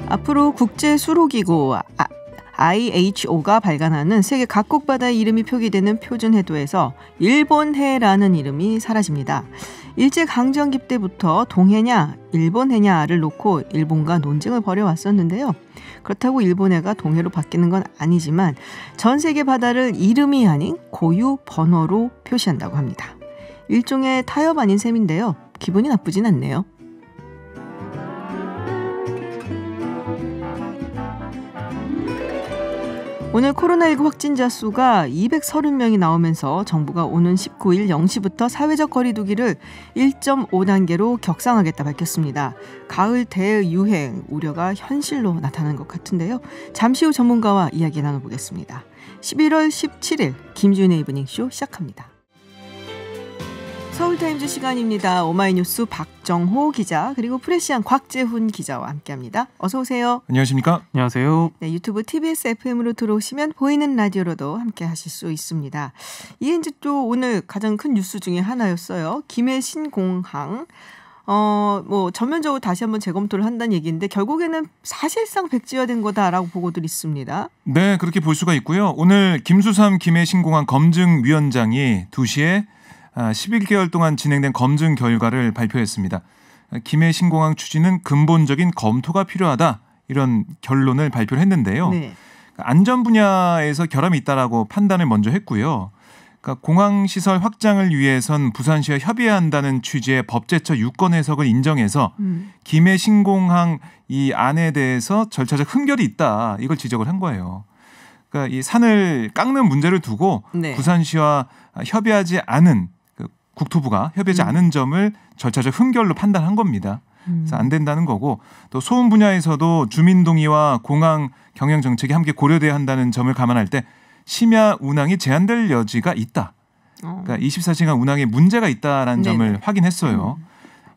앞으로 국제수로기구 IHO가 발간하는 세계 각국 바다의 이름이 표기되는 표준해도에서 일본해라는 이름이 사라집니다. 일제강점기 때부터 동해냐 일본해냐를 놓고 일본과 논쟁을 벌여왔었는데요. 그렇다고 일본해가 동해로 바뀌는 건 아니지만 전 세계 바다를 이름이 아닌 고유 번호로 표시한다고 합니다. 일종의 타협 아닌 셈인데요. 기분이 나쁘진 않네요. 오늘 코로나19 확진자 수가 230명이 나오면서 정부가 오는 19일 0시부터 사회적 거리 두기를 1.5단계로 격상하겠다 밝혔습니다. 가을 대유행 우려가 현실로 나타난 것 같은데요. 잠시 후 전문가와 이야기 나눠보겠습니다. 11월 17일 김주은의 이브닝쇼 시작합니다. 서울타임즈 시간입니다. 오마이뉴스 박정호 기자 그리고 프레시안 곽재훈 기자와 함께합니다. 어서 오세요. 안녕하십니까? 안녕하세요. 네, 유튜브 TBS FM으로 들어오시면 보이는 라디오로도 함께하실 수 있습니다. 이게 이제 또 오늘 가장 큰 뉴스 중에 하나였어요. 김해 신공항. 전면적으로 다시 한번 재검토를 한다는 얘기인데 결국에는 사실상 백지화된 거다라고 보고들 있습니다. 네, 그렇게 볼 수가 있고요. 오늘 김수삼 김해 신공항 검증위원장이 2시에 11개월 동안 진행된 검증 결과를 발표했습니다. 김해 신공항 추진은 근본적인 검토가 필요하다. 이런 결론을 발표를 했는데요. 네. 안전 분야에서 결함이 있다라고 판단을 먼저 했고요. 그러니까 공항시설 확장을 위해선 부산시와 협의해야 한다는 취지의 법제처 유권 해석을 인정해서 김해 신공항 이 안에 대해서 절차적 흠결이 있다. 이걸 지적을 한 거예요. 그러니까 이 산을 깎는 문제를 두고 네. 부산시와 협의하지 않은 국토부가 협의하지 않은 점을 절차적 흠결로 판단한 겁니다. 그래서 안 된다는 거고 또 소음 분야에서도 주민 동의와 공항 경영 정책이 함께 고려돼야 한다는 점을 감안할 때 심야 운항이 제한될 여지가 있다. 그러니까 24시간 운항에 문제가 있다라는 점을 확인했어요.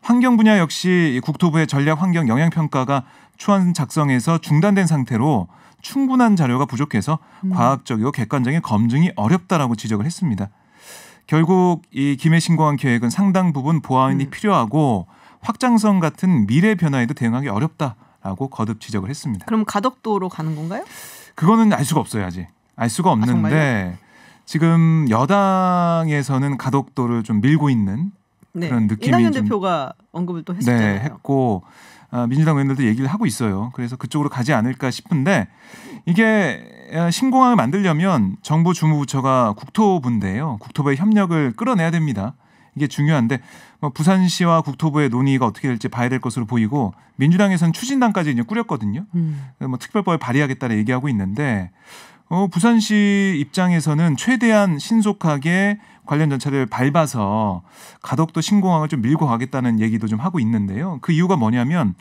환경 분야 역시 국토부의 전략 환경 영향 평가가 초안 작성에서 중단된 상태로 충분한 자료가 부족해서 과학적이고 객관적인 검증이 어렵다라고 지적을 했습니다. 결국 이 김해 신공항 계획은 상당 부분 보완이 필요하고 확장성 같은 미래 변화에도 대응하기 어렵다라고 거듭 지적을 했습니다. 그럼 가덕도로 가는 건가요? 그거는 알 수가 없어요. 아직. 알 수가 없는데 지금 여당에서는 가덕도를 좀 밀고 있는 그런 느낌이 이낙연 좀 대표가 언급을 또 했었잖아요. 네, 했고 민주당 의원들도 얘기를 하고 있어요. 그래서 그쪽으로 가지 않을까 싶은데 이게 신공항을 만들려면 정부 주무부처가 국토부인데요. 국토부의 협력을 끌어내야 됩니다. 이게 중요한데 부산시와 국토부의 논의가 어떻게 될지 봐야 될 것으로 보이고 민주당에서는 추진단까지 이제 꾸렸거든요. 특별법을 발의하겠다는 얘기하고 있는데 부산시 입장에서는 최대한 신속하게 관련 절차를 밟아서 가덕도 신공항을 좀 밀고 가겠다는 얘기도 좀 하고 있는데요. 그 이유가 뭐냐면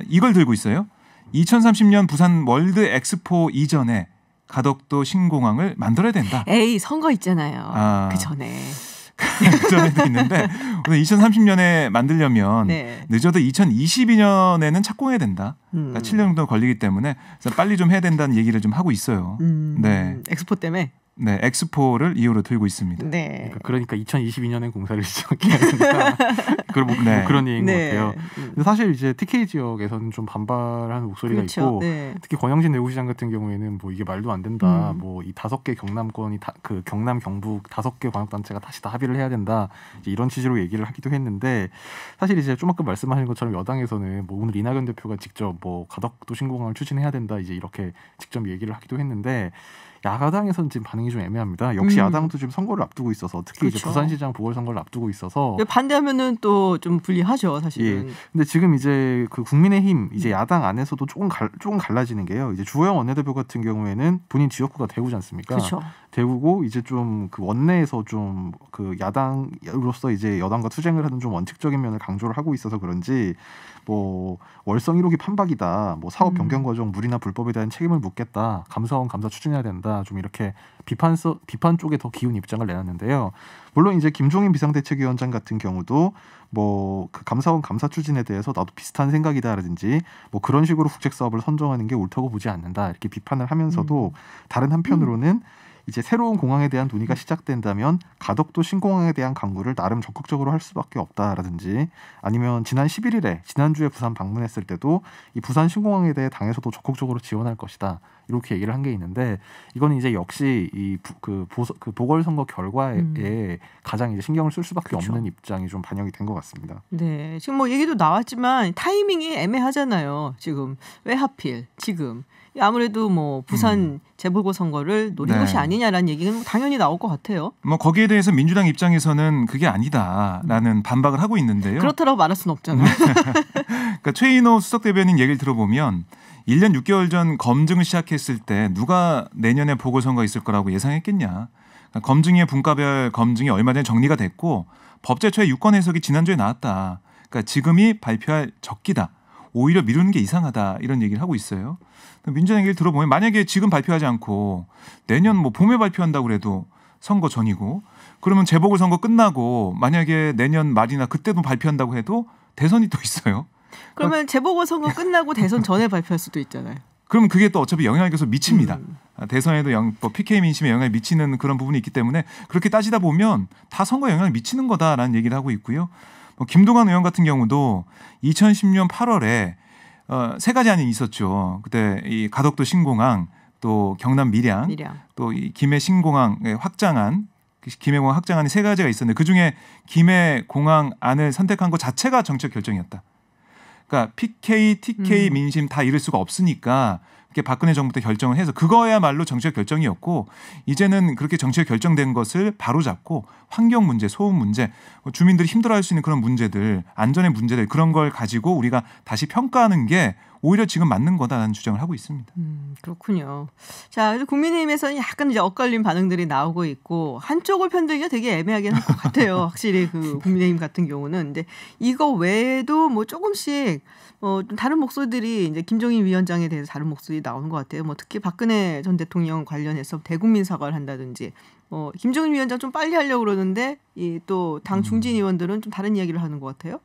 이걸 들고 있어요. 2030년 부산 월드 엑스포 이전에 가덕도 신공항을 만들어야 된다. 에이 선거 있잖아요. 그 전에. 그 전에도 있는데 2030년에 만들려면 늦어도 2022년에는 착공해야 된다. 그러니까 7년 정도 걸리기 때문에 그래서 빨리 좀 해야 된다는 얘기를 좀 하고 있어요. 네. 엑스포 때문에. 네, 엑스포를 이유로 들고 있습니다. 네. 그러니까 2022년엔 공사를 시작해야 된다. 그런 얘기인 것 같아요. 근데 사실 이제 TK 지역에서는 좀 반발하는 목소리가 있고, 특히 권영진 내부시장 같은 경우에는 뭐 이게 말도 안 된다. 뭐 이 5개 경남권이 그 경남 경북 5개 광역단체가 다시 다 합의를 해야 된다. 이제 이런 취지로 얘기를 하기도 했는데 사실 이제 좀 아까 말씀하신 것처럼 여당에서는 뭐 오늘 이낙연 대표가 직접 뭐 가덕도 신공항을 추진해야 된다. 이제 이렇게 직접 얘기를 하기도 했는데. 야당에서는 지금 반응이 좀 애매합니다. 역시 야당도 지금 선거를 앞두고 있어서 특히 이제 부산시장 보궐선거를 앞두고 있어서 반대하면은 또 좀 불리하죠, 사실은. 예. 근데 지금 이제 그 국민의힘 이제 야당 안에서도 조금 갈라지는 게요. 이제 주호영 원내대표 같은 경우에는 본인 지역구가 대구지 않습니까? 그렇죠. 대구고 이제 좀 그 원내에서 좀 그 야당으로서 이제 여당과 투쟁을 하는 좀 원칙적인 면을 강조를 하고 있어서 그런지 뭐 월성 1호기 판박이다. 뭐 사업 변경 과정 무리나 불법에 대한 책임을 묻겠다. 감사원 감사 추진해야 된다. 좀 이렇게 비판 쪽에 더 기운 입장을 내놨는데요. 물론 이제 김종인 비상대책위원장 같은 경우도 뭐 그 감사원 감사 추진에 대해서 나도 비슷한 생각이다라든지 뭐 그런 식으로 국책 사업을 선정하는 게 옳다고 보지 않는다. 이렇게 비판을 하면서도 다른 한편으로는 이제 새로운 공항에 대한 논의가 시작된다면 가덕도 신공항에 대한 강구를 나름 적극적으로 할 수밖에 없다라든지 아니면 지난 11일에 지난주에 부산 방문했을 때도 이 부산 신공항에 대해 당에서도 적극적으로 지원할 것이다. 이렇게 얘기를 한 게 있는데 이거는 이제 역시 이 보궐선거 결과에 가장 이제 신경을 쓸 수밖에 그렇죠. 없는 입장이 좀 반영이 된 것 같습니다. 네, 지금 뭐 얘기도 나왔지만 타이밍이 애매하잖아요. 지금 왜 하필 지금 아무래도 뭐 부산 재보궐선거를 노린 네. 것이 아니냐라는 얘기는 당연히 나올 것 같아요. 뭐 거기에 대해서 민주당 입장에서는 그게 아니다라는 반박을 하고 있는데요. 그렇다고 말할 수는 없잖아요. 그러니까 최인호 수석 대변인 얘기를 들어보면 1년 6개월 전 검증을 시작했을 때 누가 내년에 보궐선거 있을 거라고 예상했겠냐. 그러니까 검증의 분과별 검증이 얼마 전에 정리가 됐고 법제처의 유권 해석이 지난주에 나왔다. 그러니까 지금이 발표할 적기다. 오히려 미루는 게 이상하다. 이런 얘기를 하고 있어요. 민주당 얘기를 들어보면 만약에 지금 발표하지 않고 내년 뭐 봄에 발표한다고 그래도 선거 전이고 그러면 재보궐선거 끝나고 만약에 내년 말이나 그때도 발표한다고 해도 대선이 또 있어요. 그러면 재보궐선거 끝나고 대선 전에 발표할 수도 있잖아요. 그러면 그게 또 어차피 영향을 계속 미칩니다. 대선에도 PK 민심에 영향을 미치는 그런 부분이 있기 때문에 그렇게 따지다 보면 다 선거에 영향을 미치는 거다라는 얘기를 하고 있고요. 김동완 의원 같은 경우도 2010년 8월에 세 가지 안이 있었죠. 그때 이 가덕도 신공항, 또 경남 밀양, 또 이 김해 신공항의 확장안, 김해공항 확장안이 세 가지가 있었는데 그 중에 김해공항 안을 선택한 것 자체가 정책 결정이었다. 그러니까 PK, TK 민심 다 이룰 수가 없으니까 이렇게 박근혜 정부 때 결정을 해서 그거야말로 정책 결정이었고 이제는 그렇게 정책 결정된 것을 바로잡고 환경 문제, 소음 문제, 주민들이 힘들어할 수 있는 그런 문제들, 안전의 문제들 그런 걸 가지고 우리가 다시 평가하는 게 오히려 지금 맞는 거다라는 주장을 하고 있습니다. 그렇군요. 자, 그래서 국민의힘에서는 약간 이제 엇갈린 반응들이 나오고 있고 한쪽을 편들기가 되게 애매하긴 할 것 같아요. 확실히 그 국민의힘 같은 경우는. 근데 이거 외에도 뭐 조금씩 좀 다른 목소리들이 이제 김종인 위원장에 대해서 다른 목소리 나오는 것 같아요. 뭐 특히 박근혜 전 대통령 관련해서 대국민 사과를 한다든지. 김종인 위원장 좀 빨리 하려고 그러는데 이 또 당 중진 의원들은 좀 다른 이야기를 하는 것 같아요.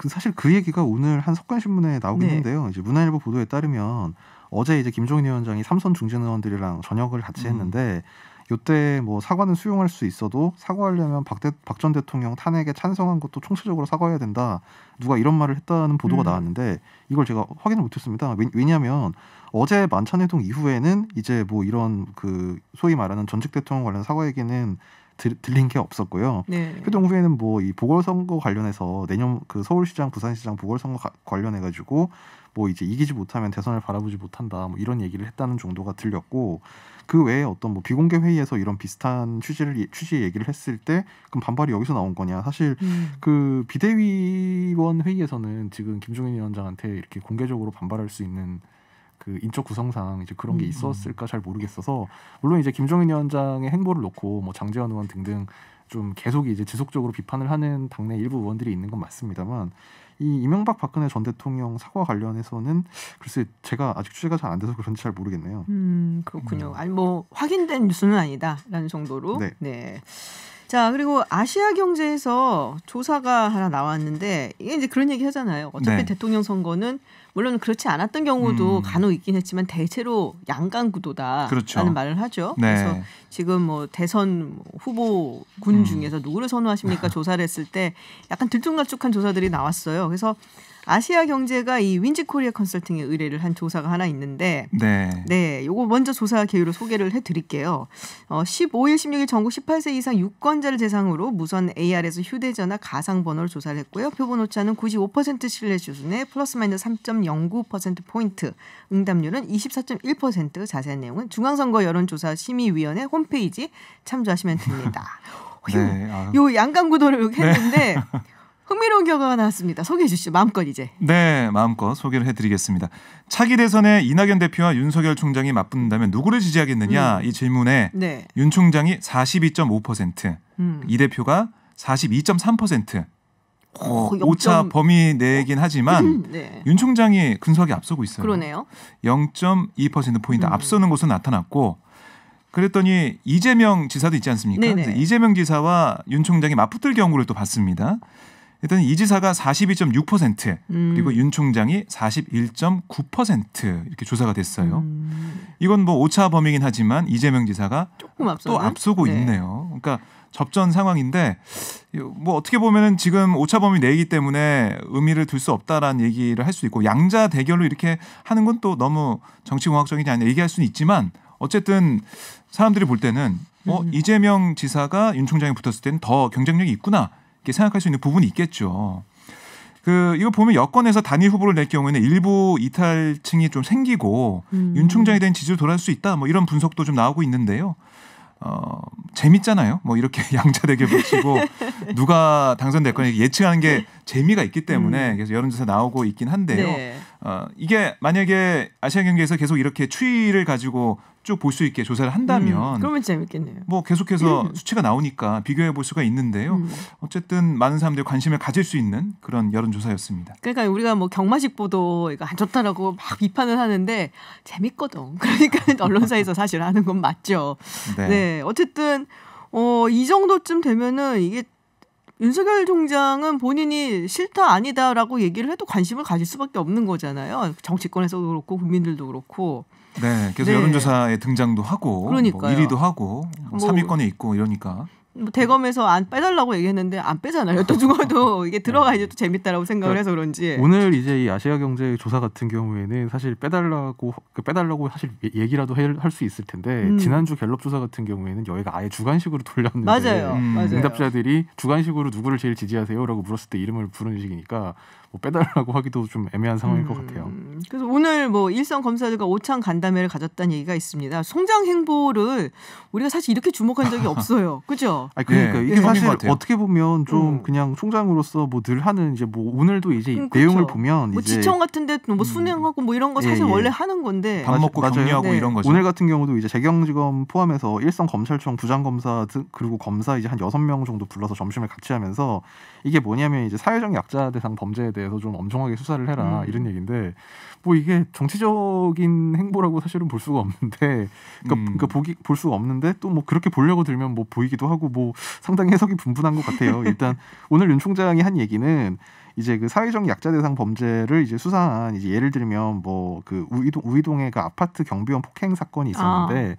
사실 그 얘기가 오늘 한 석간신문에 나오긴 했는데요. 이제 문화일보 보도에 따르면 어제 이제 김종인 위원장이 삼선 중진 의원들이랑 저녁을 같이 했는데 이때 뭐 사과는 수용할 수 있어도 사과하려면 박 전 대통령 탄핵에 찬성한 것도 총체적으로 사과해야 된다. 누가 이런 말을 했다는 보도가 나왔는데 이걸 제가 확인을 못했습니다. 왜냐하면 어제 만찬회동 이후에는 이제 뭐 이런 그 소위 말하는 전직 대통령 관련 사과 얘기는 들린 게 없었고요. 네. 회동 후에는 뭐 이 보궐선거 관련해서 내년 그 서울시장, 부산시장 보궐선거 관련해 가지고 뭐 이제 이기지 못하면 대선을 바라보지 못한다. 뭐 이런 얘기를 했다는 정도가 들렸고 그 외에 어떤 뭐 비공개 회의에서 이런 비슷한 취지 얘기를 했을 때 그럼 반발이 여기서 나온 거냐? 사실 그 비대위원 회의에서는 지금 김종인 위원장한테 이렇게 공개적으로 반발할 수 있는 그 인적 구성상 이제 그런 게 있었을까 잘 모르겠어서 물론 이제 김종인 위원장의 행보를 놓고 뭐 장제원 의원 등등 좀 계속 이제 지속적으로 비판을 하는 당내 일부 의원들이 있는 건 맞습니다만 이 이명박 박근혜 전 대통령 사과 관련해서는 글쎄 제가 아직 취재가 잘 안 돼서 그런지 잘 모르겠네요. 그렇군요. 아니 뭐 확인된 뉴스는 아니다라는 정도로. 네. 자, 그리고 아시아경제에서 조사가 하나 나왔는데 이게 이제 그런 얘기 하잖아요. 어차피 대통령 선거는 물론 그렇지 않았던 경우도 간혹 있긴 했지만 대체로 양강 구도다라는 그렇죠. 말을 하죠. 네. 그래서 지금 뭐 대선 후보군 중에서 누구를 선호하십니까? 조사를 했을 때 약간 들쭉날쭉한 조사들이 나왔어요. 그래서 아시아경제가 이 윈지코리아 컨설팅에 의뢰를 한 조사가 하나 있는데 네, 요거 먼저 조사 개요를 소개를 해드릴게요. 15일, 16일 전국 18세 이상 유권자를 대상으로 무선 AR에서 휴대전화 가상번호를 조사를 했고요. 표본 오차는 95% 신뢰 수준에 플러스 마이너스 3.09%포인트, 응답률은 24.1%. 자세한 내용은 중앙선거 여론조사 심의위원회 홈페이지 참조하시면 됩니다. 요 양강구도를 했는데 흥미로운 결과가 나왔습니다. 소개해 주시죠. 마음껏 이제. 네, 마음껏 소개를 해드리겠습니다. 차기 대선에 이낙연 대표와 윤석열 총장이 맞붙는다면 누구를 지지하겠느냐 이 질문에 윤 총장이 42.5%, 이 대표가 42.3%. 오차 범위 내긴 하지만 윤 총장이 근소하게 앞서고 있어요. 그러네요. 0.2%포인트 앞서는 것으로 나타났고 그랬더니 이재명 지사도 있지 않습니까? 이재명 지사와 윤 총장이 맞붙을 경우를 또 봤습니다. 일단 이 지사가 42.6% 그리고 윤 총장이 41.9% 이렇게 조사가 됐어요. 이건 뭐 오차 범위긴 하지만 이재명 지사가 조금 또 앞서고 네. 있네요. 그러니까 접전 상황인데 뭐 어떻게 보면은 지금 오차 범위 내이기 때문에 의미를 둘 수 없다라는 얘기를 할 수 있고 양자 대결로 이렇게 하는 건 또 너무 정치공학적이지 않냐 얘기할 수는 있지만 어쨌든 사람들이 볼 때는 이재명 지사가 윤 총장이 붙었을 때는 더 경쟁력이 있구나 이렇게 생각할 수 있는 부분이 있겠죠. 이거 보면 여권에서 단일 후보를 낼 경우에는 일부 이탈층이 좀 생기고 윤 총장에 대한 지지로 돌아갈 수 있다. 뭐 이런 분석도 좀 나오고 있는데요. 재밌잖아요. 뭐 이렇게 양자 대결 붙이고 누가 당선될 거냐 예측하는 게 재미가 있기 때문에 그래서 여론조사 나오고 있긴 한데요. 네. 이게 만약에 아시아경제에서 계속 이렇게 추이를 가지고 쭉 볼 수 있게 조사를 한다면 그러면 재밌겠네요. 뭐 계속해서 수치가 나오니까 비교해 볼 수가 있는데요. 어쨌든 많은 사람들이 관심을 가질 수 있는 그런 여론조사였습니다. 그러니까 우리가 뭐 경마식 보도 이거 안 좋다라고 막 비판을 하는데 재밌거든. 그러니까 언론사에서 사실 하는 건 맞죠. 네. 네. 어쨌든 이 정도쯤 되면은 이게 윤석열 총장은 본인이 싫다 아니다라고 얘기를 해도 관심을 가질 수밖에 없는 거잖아요. 정치권에서도 그렇고 국민들도 그렇고. 네, 그래서 네. 여론조사에 등장도 하고, 그러니까요. 뭐 1위도 하고, 3위권에 있고 이러니까. 뭐 대검에서 안 빼달라고 얘기했는데 안 빼잖아요. 또 죽어도 이게 들어가야지 또 재밌다라고 생각을 해서 그런지. 오늘 이제 이 아시아경제 조사 같은 경우에는 사실 빼달라고 사실 얘기라도 할 수 있을 텐데 지난주 갤럽 조사 같은 경우에는 여기가 아예 주관식으로 돌렸는데 맞아요. 응답자들이 주관식으로 누구를 제일 지지하세요라고 물었을 때 이름을 부르는 식이니까 뭐 빼달라고 하기도 좀 애매한 상황일 것 같아요. 그래서 오늘 뭐 일선 검사들과 오찬 간담회를 가졌다는 얘기가 있습니다. 송장 행보를 우리가 사실 이렇게 주목한 적이 없어요. 그죠? 아니 그러니까 네, 이게 사실 어떻게 보면 좀 그냥 총장으로서 뭐 늘 하는 이제 뭐 오늘도 이제 그렇죠. 내용을 보면 뭐 이제 지청 같은데 뭐 순행하고 뭐 이런 거 사실 원래 하는 건데 밥 먹고 격려하고 네. 이런 거죠. 오늘 같은 경우도 이제 재경지검 포함해서 일선 검찰청 부장검사 그리고 검사 이제 한 6명 정도 불러서 점심을 같이 하면서 이게 뭐냐면 이제 사회적 약자 대상 범죄에 대해서 좀 엄정하게 수사를 해라 이런 얘기인데 뭐 이게 정치적인 행보라고 사실은 볼 수가 없는데 그러니까 볼 수가 없는데 또 뭐 그렇게 보려고 들면 뭐 보이기도 하고 뭐 상당히 해석이 분분한 것 같아요. 일단 오늘 윤 총장이 한 얘기는 이제 그 사회적 약자 대상 범죄를 이제 수사한 이제 예를 들면 뭐 그 우이동의 그 아파트 경비원 폭행 사건이 있었는데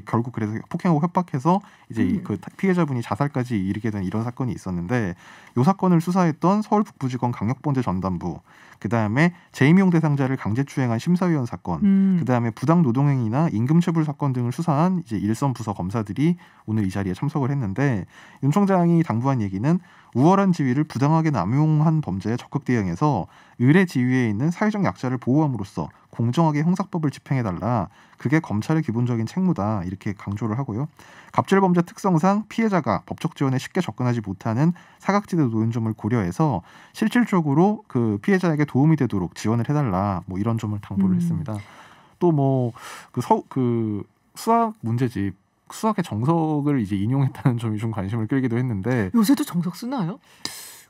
결국 그래서 폭행하고 협박해서 이제 그 피해자분이 자살까지 이르게 된 이런 사건이 있었는데 이 사건을 수사했던 서울북부지검 강력범죄 전담부, 그 다음에 재임용 대상자를 강제추행한 심사위원 사건, 그 다음에 부당 노동행위나 임금체불 사건 등을 수사한 이제 일선 부서 검사들이 오늘 이 자리에 참석을 했는데 윤 총장이 당부한 얘기는 우월한 지위를 부당하게 남용한 범죄에 적극 대응해서 의례 지위에 있는 사회적 약자를 보호함으로써 공정하게 형사법을 집행해달라. 그게 검찰의 기본적인 책무다. 이렇게 강조를 하고요. 갑질범죄 특성상 피해자가 법적 지원에 쉽게 접근하지 못하는 사각지대 놓인 점을 고려해서 실질적으로 그 피해자에게 도움이 되도록 지원을 해달라. 뭐 이런 점을 당부를 했습니다. 또 뭐 그 수학 문제집 수학의 정석을 이제 인용했다는 점이 좀 관심을 끌기도 했는데 요새도 정석 쓰나요?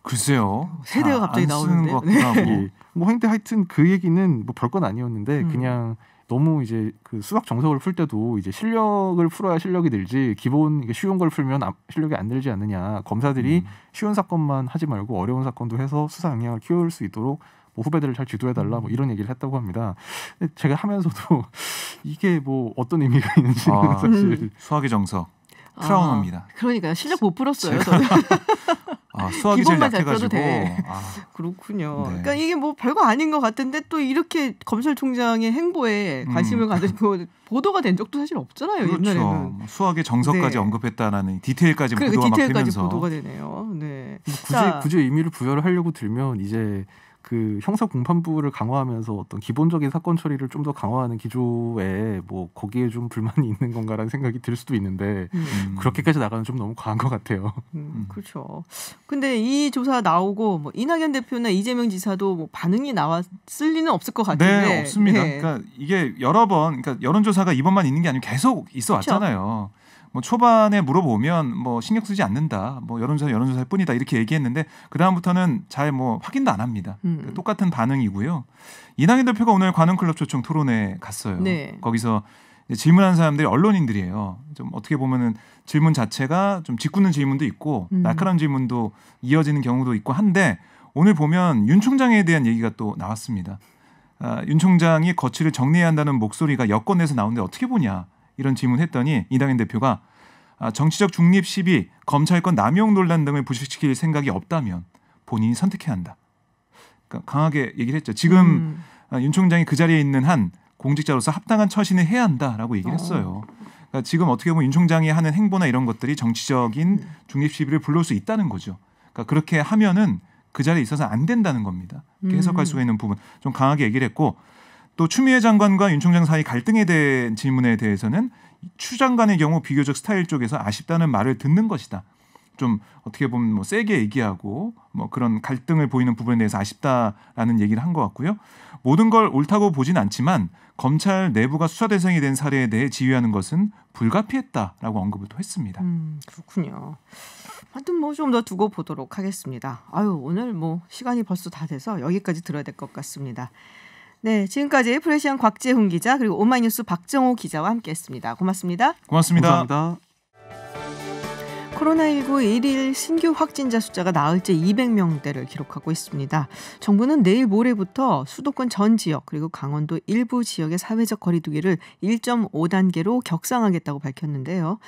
글쎄요. 세대가 갑자기 나오는데. 뭐 근데 하여튼 그 얘기는 뭐 별건 아니었는데 그냥 너무 이제 그 수학 정석을 풀 때도 이제 실력을 풀어야 실력이 늘지 기본 쉬운 걸 풀면 실력이 안 늘지 않느냐. 검사들이 쉬운 사건만 하지 말고 어려운 사건도 해서 수사 역량을 키울 수 있도록 뭐 후배들을 잘 지도해달라 뭐 이런 얘기를 했다고 합니다. 근데 제가 하면서도 이게 뭐 어떤 의미가 있는지는 사실 수학의 정석 트라우마입니다. 그러니까요. 실력 못 풀었어요. 수학이 제일 약해가지고. 그렇군요. 네. 그러니까 이게 뭐 별거 아닌 것 같은데 또 이렇게 검찰총장의 행보에 관심을 가지고 보도가 된 적도 사실 없잖아요. 그렇죠. 옛날에는. 수학의 정석까지 언급했다라는 디테일까지 보도가 막 되면서. 디테일까지 보도가 되네요. 네. 굳이 의미를 부여를 하려고 들면 이제 그 형사 공판부를 강화하면서 어떤 기본적인 사건 처리를 좀 더 강화하는 기조에 뭐 거기에 좀 불만이 있는 건가라는 생각이 들 수도 있는데 그렇게까지 나가는 좀 너무 과한 것 같아요. 그렇죠. 근데 이 조사 나오고 뭐 이낙연 대표나 이재명 지사도 뭐 반응이 나왔을 리는 없을 것 같은데. 네, 없습니다. 그러니까 이게 여러 번, 그러니까 여론조사가 이번만 있는 게 아니고 계속 있어 왔잖아요. 뭐 초반에 물어보면 뭐 신경 쓰지 않는다, 뭐 여론조사일 뿐이다 이렇게 얘기했는데 그 다음부터는 잘 뭐 확인도 안 합니다. 똑같은 반응이고요. 이낙연 대표가 오늘 관훈클럽 초청 토론회 갔어요. 네. 거기서 질문하는 사람들이 언론인들이에요. 좀 어떻게 보면은 질문 자체가 좀 짓궂는 질문도 있고 날카로운 질문도 이어지는 경우도 있고 한데 오늘 보면 윤 총장에 대한 얘기가 또 나왔습니다. 윤 총장이 거취를 정리해야 한다는 목소리가 여권에서 나오는데 어떻게 보냐 이런 질문했더니 이낙연 대표가 정치적 중립 시비, 검찰권 남용 논란 등을 부식시킬 생각이 없다면 본인이 선택해야 한다. 그러니까 강하게 얘기를 했죠. 지금 윤 총장이 그 자리에 있는 한 공직자로서 합당한 처신을 해야 한다라고 얘기를 했어요. 그러니까 지금 어떻게 보면 윤 총장이 하는 행보나 이런 것들이 정치적인 중립 시비를 불러올 수 있다는 거죠. 그러니까 그렇게 하면은 그 자리에 있어서 안 된다는 겁니다. 이렇게 해석할 수가 있는 부분 좀 강하게 얘기를 했고 또 추미애 장관과 윤 총장 사이 갈등에 대한 질문에 대해서는 추 장관의 경우 비교적 스타일 쪽에서 아쉽다는 말을 듣는 것이다. 좀 어떻게 보면 뭐 세게 얘기하고 뭐 그런 갈등을 보이는 부분에 대해서 아쉽다라는 얘기를 한 것 같고요. 모든 걸 옳다고 보진 않지만 검찰 내부가 수사 대상이 된 사례에 대해 지휘하는 것은 불가피했다라고 언급을 또 했습니다. 그렇군요. 하여튼 뭐 좀 더 두고 보도록 하겠습니다. 오늘 뭐 시간이 벌써 다 돼서 여기까지 들어야 될 것 같습니다. 네, 지금까지 프레시안 곽재훈 기자 그리고 오마이뉴스 박정호 기자와 함께했습니다. 고맙습니다. 고맙습니다. 감사합니다. 코로나19 1일 신규 확진자 숫자가 나흘째 200명대를 기록하고 있습니다. 정부는 내일 모레부터 수도권 전 지역 그리고 강원도 일부 지역의 사회적 거리 두기를 1.5단계로 격상하겠다고 밝혔는데요.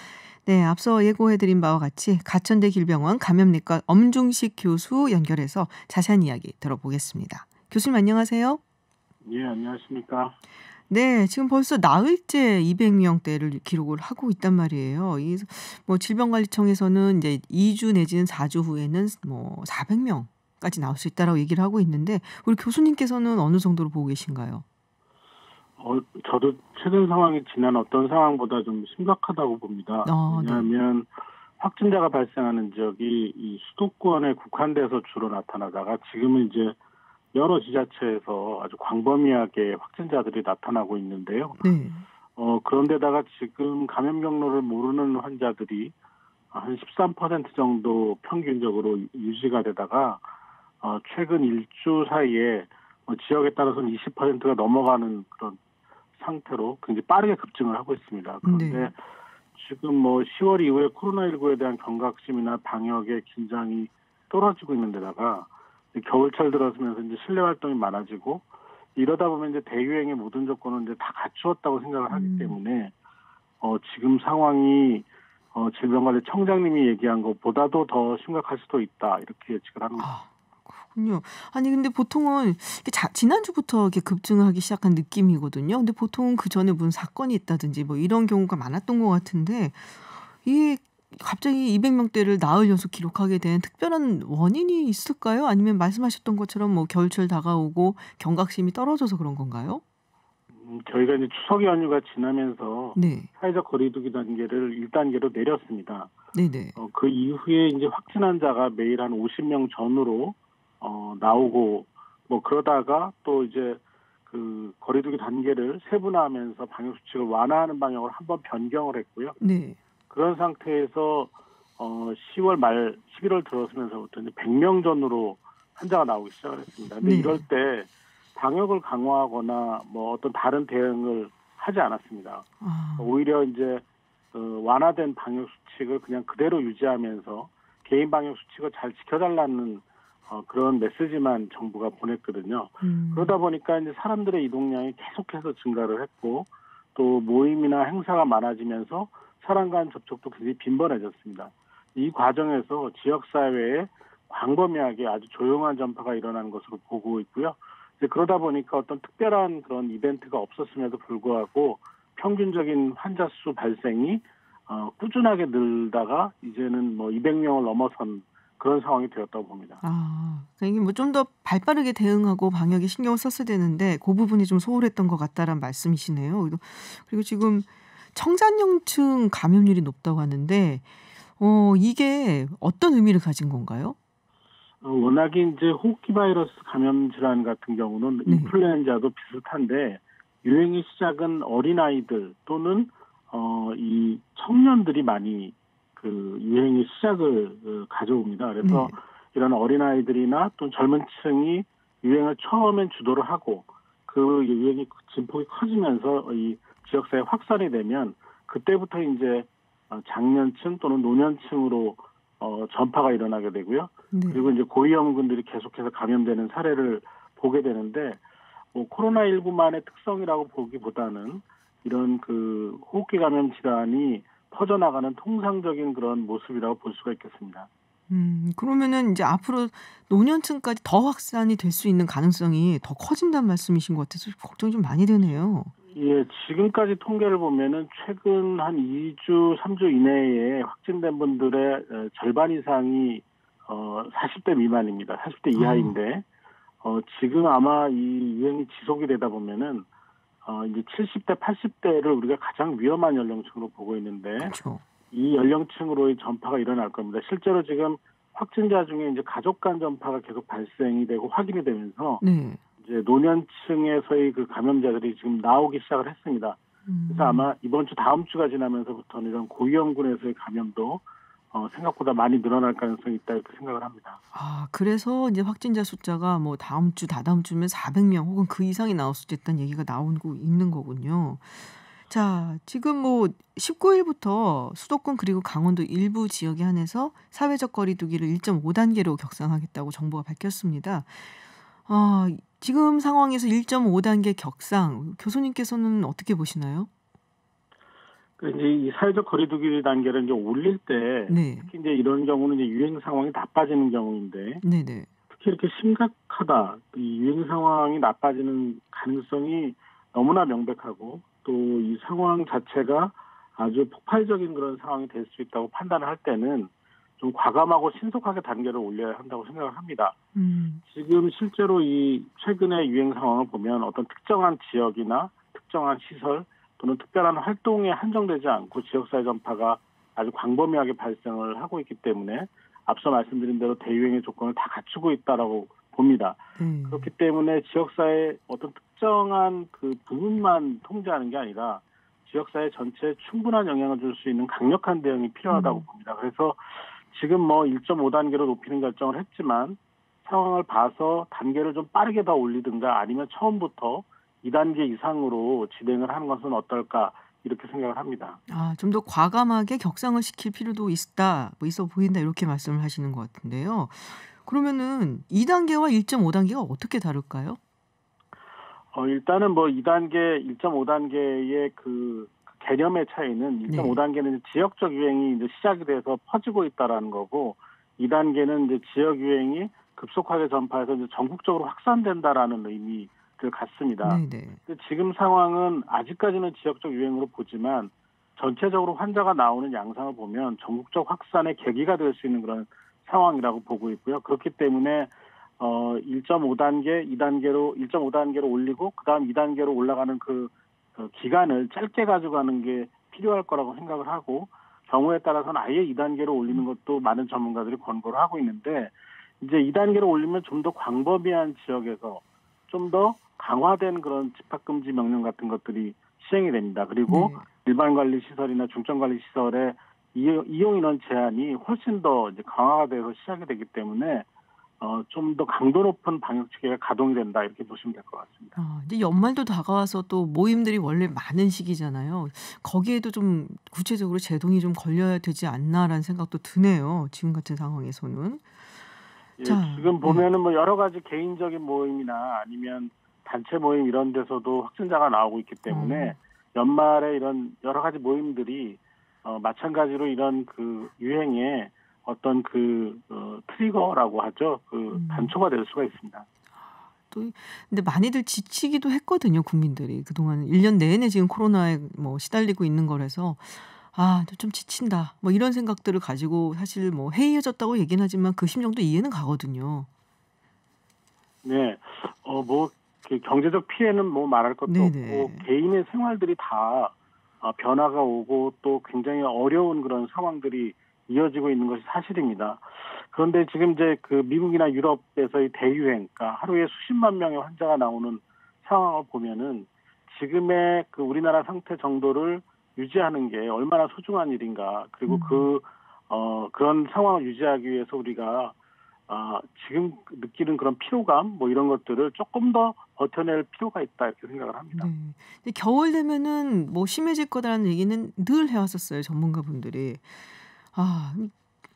네, 앞서 예고해드린 바와 같이 가천대 길병원 감염내과 엄중식 교수 연결해서 자세한 이야기 들어보겠습니다. 교수님 안녕하세요. 예, 안녕하십니까. 네, 지금 벌써 나흘째 200명대를 기록을 하고 있단 말이에요. 이 뭐 질병관리청에서는 이제 2주 내지는 4주 후에는 뭐 400명까지 나올 수 있다라고 얘기를 하고 있는데 우리 교수님께서는 어느 정도로 보고 계신가요? 저도 최근 상황이 지난 어떤 상황보다 좀 심각하다고 봅니다. 왜냐하면 확진자가 발생하는 지역이 이 수도권에 국한돼서 주로 나타나다가 지금은 이제 여러 지자체에서 아주 광범위하게 확진자들이 나타나고 있는데요. 네. 그런데다가 지금 감염 경로를 모르는 환자들이 한 13% 정도 평균적으로 유지가 되다가 최근 일주 사이에 지역에 따라서는 20%가 넘어가는 그런 상태로 굉장히 빠르게 급증을 하고 있습니다. 그런데 지금 뭐 10월 이후에 코로나19에 대한 경각심이나 방역의 긴장이 떨어지고 있는 데다가 겨울철 들어서면서 이제 실내 활동이 많아지고 이러다 보면 이제 대유행의 모든 조건은 이제 다 갖추었다고 생각을 하기 때문에 지금 상황이 질병관리청장님이 얘기한 것보다도 더 심각할 수도 있다 이렇게 예측을 합니다. 그렇군요. 아니 근데 보통은 지난주부터 이렇게 급증하기 시작한 느낌이거든요. 근데 보통 그 전에 무슨 사건이 있다든지 뭐 이런 경우가 많았던 것 같은데 이게 갑자기 200명대를 나흘 연속 기록하게 된 특별한 원인이 있을까요? 아니면 말씀하셨던 것처럼 뭐 겨울철 다가오고 경각심이 떨어져서 그런 건가요? 저희가 이제 추석 연휴가 지나면서 네. 사회적 거리두기 단계를 1단계로 내렸습니다. 네네. 그 이후에 이제 확진 환자가 매일 한 50명 전후로 나오고 뭐 그러다가 또 이제 그 거리두기 단계를 세분화하면서 방역 수칙을 완화하는 방향으로 한번 변경을 했고요. 네. 그런 상태에서 10월 말 11월 들어서면서부터 이제 100명 전후로 환자가 나오기 시작을 했습니다. 근데 이럴 때 방역을 강화하거나 뭐 어떤 다른 대응을 하지 않았습니다. 오히려 이제 완화된 방역 수칙을 그냥 그대로 유지하면서 개인 방역 수칙을 잘 지켜달라는 그런 메시지만 정부가 보냈거든요. 그러다 보니까 이제 사람들의 이동량이 계속해서 증가를 했고 또 모임이나 행사가 많아지면서 사람 간 접촉도 굉장히 빈번해졌습니다. 이 과정에서 지역사회에 광범위하게 아주 조용한 전파가 일어나는 것으로 보고 있고요. 이제 그러다 보니까 어떤 특별한 그런 이벤트가 없었음에도 불구하고 평균적인 환자 수 발생이 꾸준하게 늘다가 이제는 뭐 200명을 넘어선 그런 상황이 되었다고 봅니다. 그러니까 뭐 좀 더 발빠르게 대응하고 방역에 신경을 썼어야 되는데 그 부분이 좀 소홀했던 것 같다라는 말씀이시네요. 그리고 지금 청장년층 감염률이 높다고 하는데 이게 어떤 의미를 가진 건가요? 워낙에 이제 호흡기 바이러스 감염 질환 같은 경우는 인플루엔자도 비슷한데 유행의 시작은 어린아이들 또는 이 청년들이 많이 그 유행의 시작을 가져옵니다. 그래서 이런 어린아이들이나 또 젊은 층이 유행을 처음엔 주도를 하고 그 그 유행이 진폭이 커지면서 이 지역사회 확산이 되면 그때부터 이제 장년층 또는 노년층으로 전파가 일어나게 되고요. 네. 그리고 이제 고위험군들이 계속해서 감염되는 사례를 보게 되는데 뭐 코로나19만의 특성이라고 보기보다는 이런 그 호흡기 감염 질환이 퍼져나가는 통상적인 그런 모습이라고 볼 수가 있겠습니다. 그러면은 이제 앞으로 노년층까지 더 확산이 될 수 있는 가능성이 더 커진다는 말씀이신 것 같아서 걱정이 좀 많이 되네요. 예, 지금까지 통계를 보면은 최근 한 2주, 3주 이내에 확진된 분들의 절반 이상이 40대 미만입니다. 40대 이하인데 지금 아마 이 유행이 지속이 되다 보면은 이제 70대, 80대를 우리가 가장 위험한 연령층으로 보고 있는데 그렇죠. 이 연령층으로의 전파가 일어날 겁니다. 실제로 지금 확진자 중에 이제 가족 간 전파가 계속 발생이 되고 확인이 되면서 이제 노년층에서의 그 감염자들이 지금 나오기 시작을 했습니다. 그래서 아마 이번 주 다음 주가 지나면서부터는 이런 고위험군에서의 감염도 생각보다 많이 늘어날 가능성이 있다 이렇게 생각을 합니다. 아, 그래서 이제 확진자 숫자가 뭐 다음 주, 다다음 주면 400명 혹은 그 이상이 나올 수도 있다는 얘기가 나오고 있는 거군요. 자, 지금 뭐 19일부터 수도권 그리고 강원도 일부 지역에 한해서 사회적 거리두기를 1.5단계로 격상하겠다고 정부가 밝혔습니다. 지금 상황에서 1.5단계 격상, 교수님께서는 어떻게 보시나요? 이제 이 사회적 거리두기 단계를 이제 올릴 때 특히 이제 이런 경우는 이제 유행 상황이 나빠지는 경우인데 특히 이렇게 심각하다, 이 유행 상황이 나빠지는 가능성이 너무나 명백하고 또 이 상황 자체가 아주 폭발적인 그런 상황이 될 수 있다고 판단을 할 때는 좀 과감하고 신속하게 단계를 올려야 한다고 생각을 합니다. 지금 실제로 이 최근의 유행 상황을 보면 어떤 특정한 지역이나 특정한 시설 또는 특별한 활동에 한정되지 않고 지역사회 전파가 아주 광범위하게 발생을 하고 있기 때문에 앞서 말씀드린 대로 대유행의 조건을 다 갖추고 있다라고 봅니다. 그렇기 때문에 지역사회 어떤 특정한 그 부분만 통제하는 게 아니라 지역사회 전체에 충분한 영향을 줄 수 있는 강력한 대응이 필요하다고 봅니다. 그래서 지금 뭐 1.5단계로 높이는 결정을 했지만 상황을 봐서 단계를 좀 빠르게 더 올리든가 아니면 처음부터 2단계 이상으로 진행을 하는 것은 어떨까 이렇게 생각을 합니다. 좀 더 과감하게 격상을 시킬 필요도 있어 보인다 이렇게 말씀을 하시는 것 같은데요. 그러면은 2단계와 1.5단계가 어떻게 다를까요? 일단은 뭐 2단계, 1.5단계의 그 개념의 차이는 1.5단계는 지역적 유행이 이제 시작이 돼서 퍼지고 있다라는 거고 2단계는 이제 지역 유행이 급속하게 전파해서 이제 전국적으로 확산된다라는 의미를 갖습니다. 지금 상황은 아직까지는 지역적 유행으로 보지만 전체적으로 환자가 나오는 양상을 보면 전국적 확산의 계기가 될 수 있는 그런 상황이라고 보고 있고요. 그렇기 때문에 1.5단계, 2단계로 1.5단계로 올리고 그다음 2단계로 올라가는 그 기간을 짧게 가져가는 게 필요할 거라고 생각을 하고 경우에 따라서는 아예 2단계로 올리는 것도 많은 전문가들이 권고를 하고 있는데 이제 2단계로 올리면 좀 더 광범위한 지역에서 좀 더 강화된 그런 집합금지 명령 같은 것들이 시행이 됩니다. 그리고 일반관리시설이나 중점관리시설의 이용 인원 제한이 훨씬 더 이제 강화가 돼서 시작이 되기 때문에 좀 더 강도 높은 방역 체계가 가동이 된다 이렇게 보시면 될 것 같습니다. 이제 연말도 다가와서 또 모임들이 원래 많은 시기잖아요. 거기에도 좀 구체적으로 제동이 좀 걸려야 되지 않나라는 생각도 드네요. 지금 같은 상황에서는. 예, 지금 보면은 뭐 여러 가지 개인적인 모임이나 아니면 단체 모임 이런 데서도 확진자가 나오고 있기 때문에 연말에 이런 여러 가지 모임들이 마찬가지로 이런 그 유행에 어떤 그 트리거라고 하죠. 그 단초가 될 수가 있습니다. 또 근데 많이들 지치기도 했거든요, 국민들이. 그동안 1년 내내 지금 코로나에 뭐 시달리고 있는 거라서 좀 지친다. 뭐 이런 생각들을 가지고 사실 뭐 해이해졌다고 얘기는 하지만 그 심정도 이해는 가거든요. 네. 뭐 그 경제적 피해는 뭐 말할 것도 없고 개인의 생활들이 다 변화가 오고 또 굉장히 어려운 그런 상황들이 이어지고 있는 것이 사실입니다. 그런데 지금 이제 그 미국이나 유럽에서의 대유행, 그러니까 하루에 수십만 명의 환자가 나오는 상황을 보면은 지금의 그 우리나라 상태 정도를 유지하는 게 얼마나 소중한 일인가. 그리고 그런 상황을 유지하기 위해서 우리가 지금 느끼는 그런 피로감 뭐 이런 것들을 조금 더 버텨낼 필요가 있다 이렇게 생각을 합니다. 네. 근데 겨울 되면은 뭐 심해질 거다라는 얘기는 늘 해왔었어요, 전문가분들이.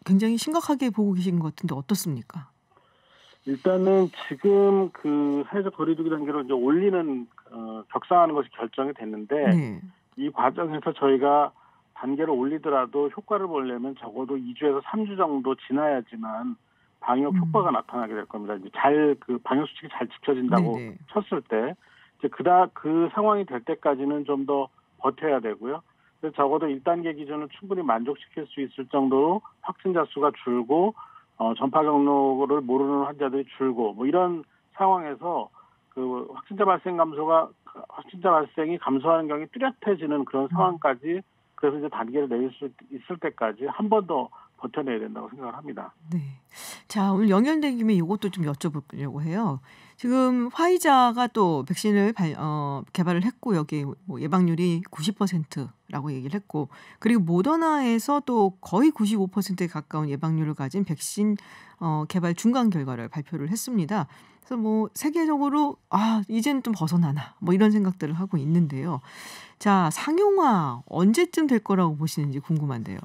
굉장히 심각하게 보고 계신 것 같은데 어떻습니까? 일단은 지금 그 사회적 거리두기 단계로 이제 올리는 격상하는 것이 결정이 됐는데 네. 이 과정에서 저희가 단계를 올리더라도 효과를 보려면 적어도 2주에서 3주 정도 지나야지만 방역 효과가 나타나게 될 겁니다. 이제 그 방역 수칙이 잘 지켜진다고 네네. 쳤을 때 이제 그 상황이 될 때까지는 좀 더 버텨야 되고요. 그래서 적어도 1단계 기준을 충분히 만족시킬 수 있을 정도로 확진자 수가 줄고 전파 경로를 모르는 환자들이 줄고 뭐 이런 상황에서 그 확진자 발생이 감소하는 경우에 뚜렷해지는 그런 상황까지 그래서 이제 단계를 내릴 수 있을 때까지 한 번 더 버텨내야 된다고 생각을 합니다. 네. 자, 오늘 연결된 김에 이것도 좀 여쭤보려고 해요. 지금 화이자가 또 백신을 개발을 했고 여기 뭐 예방률이 90%라고 얘기를 했고 그리고 모더나에서 또 거의 95%에 가까운 예방률을 가진 백신 개발 중간 결과를 발표를 했습니다. 그래서 뭐 세계적으로 이제는 좀 벗어나나 뭐 이런 생각들을 하고 있는데요. 자, 상용화 언제쯤 될 거라고 보시는지 궁금한데요.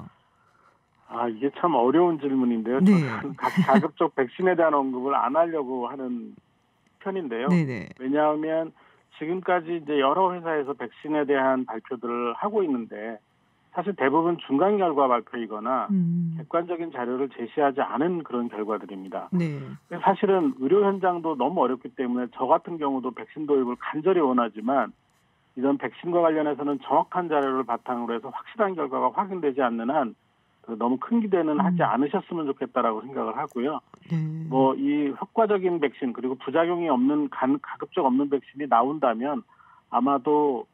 이게 참 어려운 질문인데요. 네. 저는 가급적 백신에 대한 언급을 안 하려고 하는 편인데요. 네네. 왜냐하면 지금까지 이제 여러 회사에서 백신에 대한 발표들을 하고 있는데 사실 대부분 중간 결과 발표이거나 객관적인 자료를 제시하지 않은 그런 결과들입니다. 네. 사실은 의료 현장도 너무 어렵기 때문에 저 같은 경우도 백신 도입을 간절히 원하지만 이런 백신과 관련해서는 정확한 자료를 바탕으로 해서 확실한 결과가 확인되지 않는 한 너무 큰 기대는 하지 않으셨으면 좋겠다라고 생각을 하고요. 뭐 이 효과적인 백신 그리고 부작용이 없는 가급적 없는 백신이 나온다면 아마도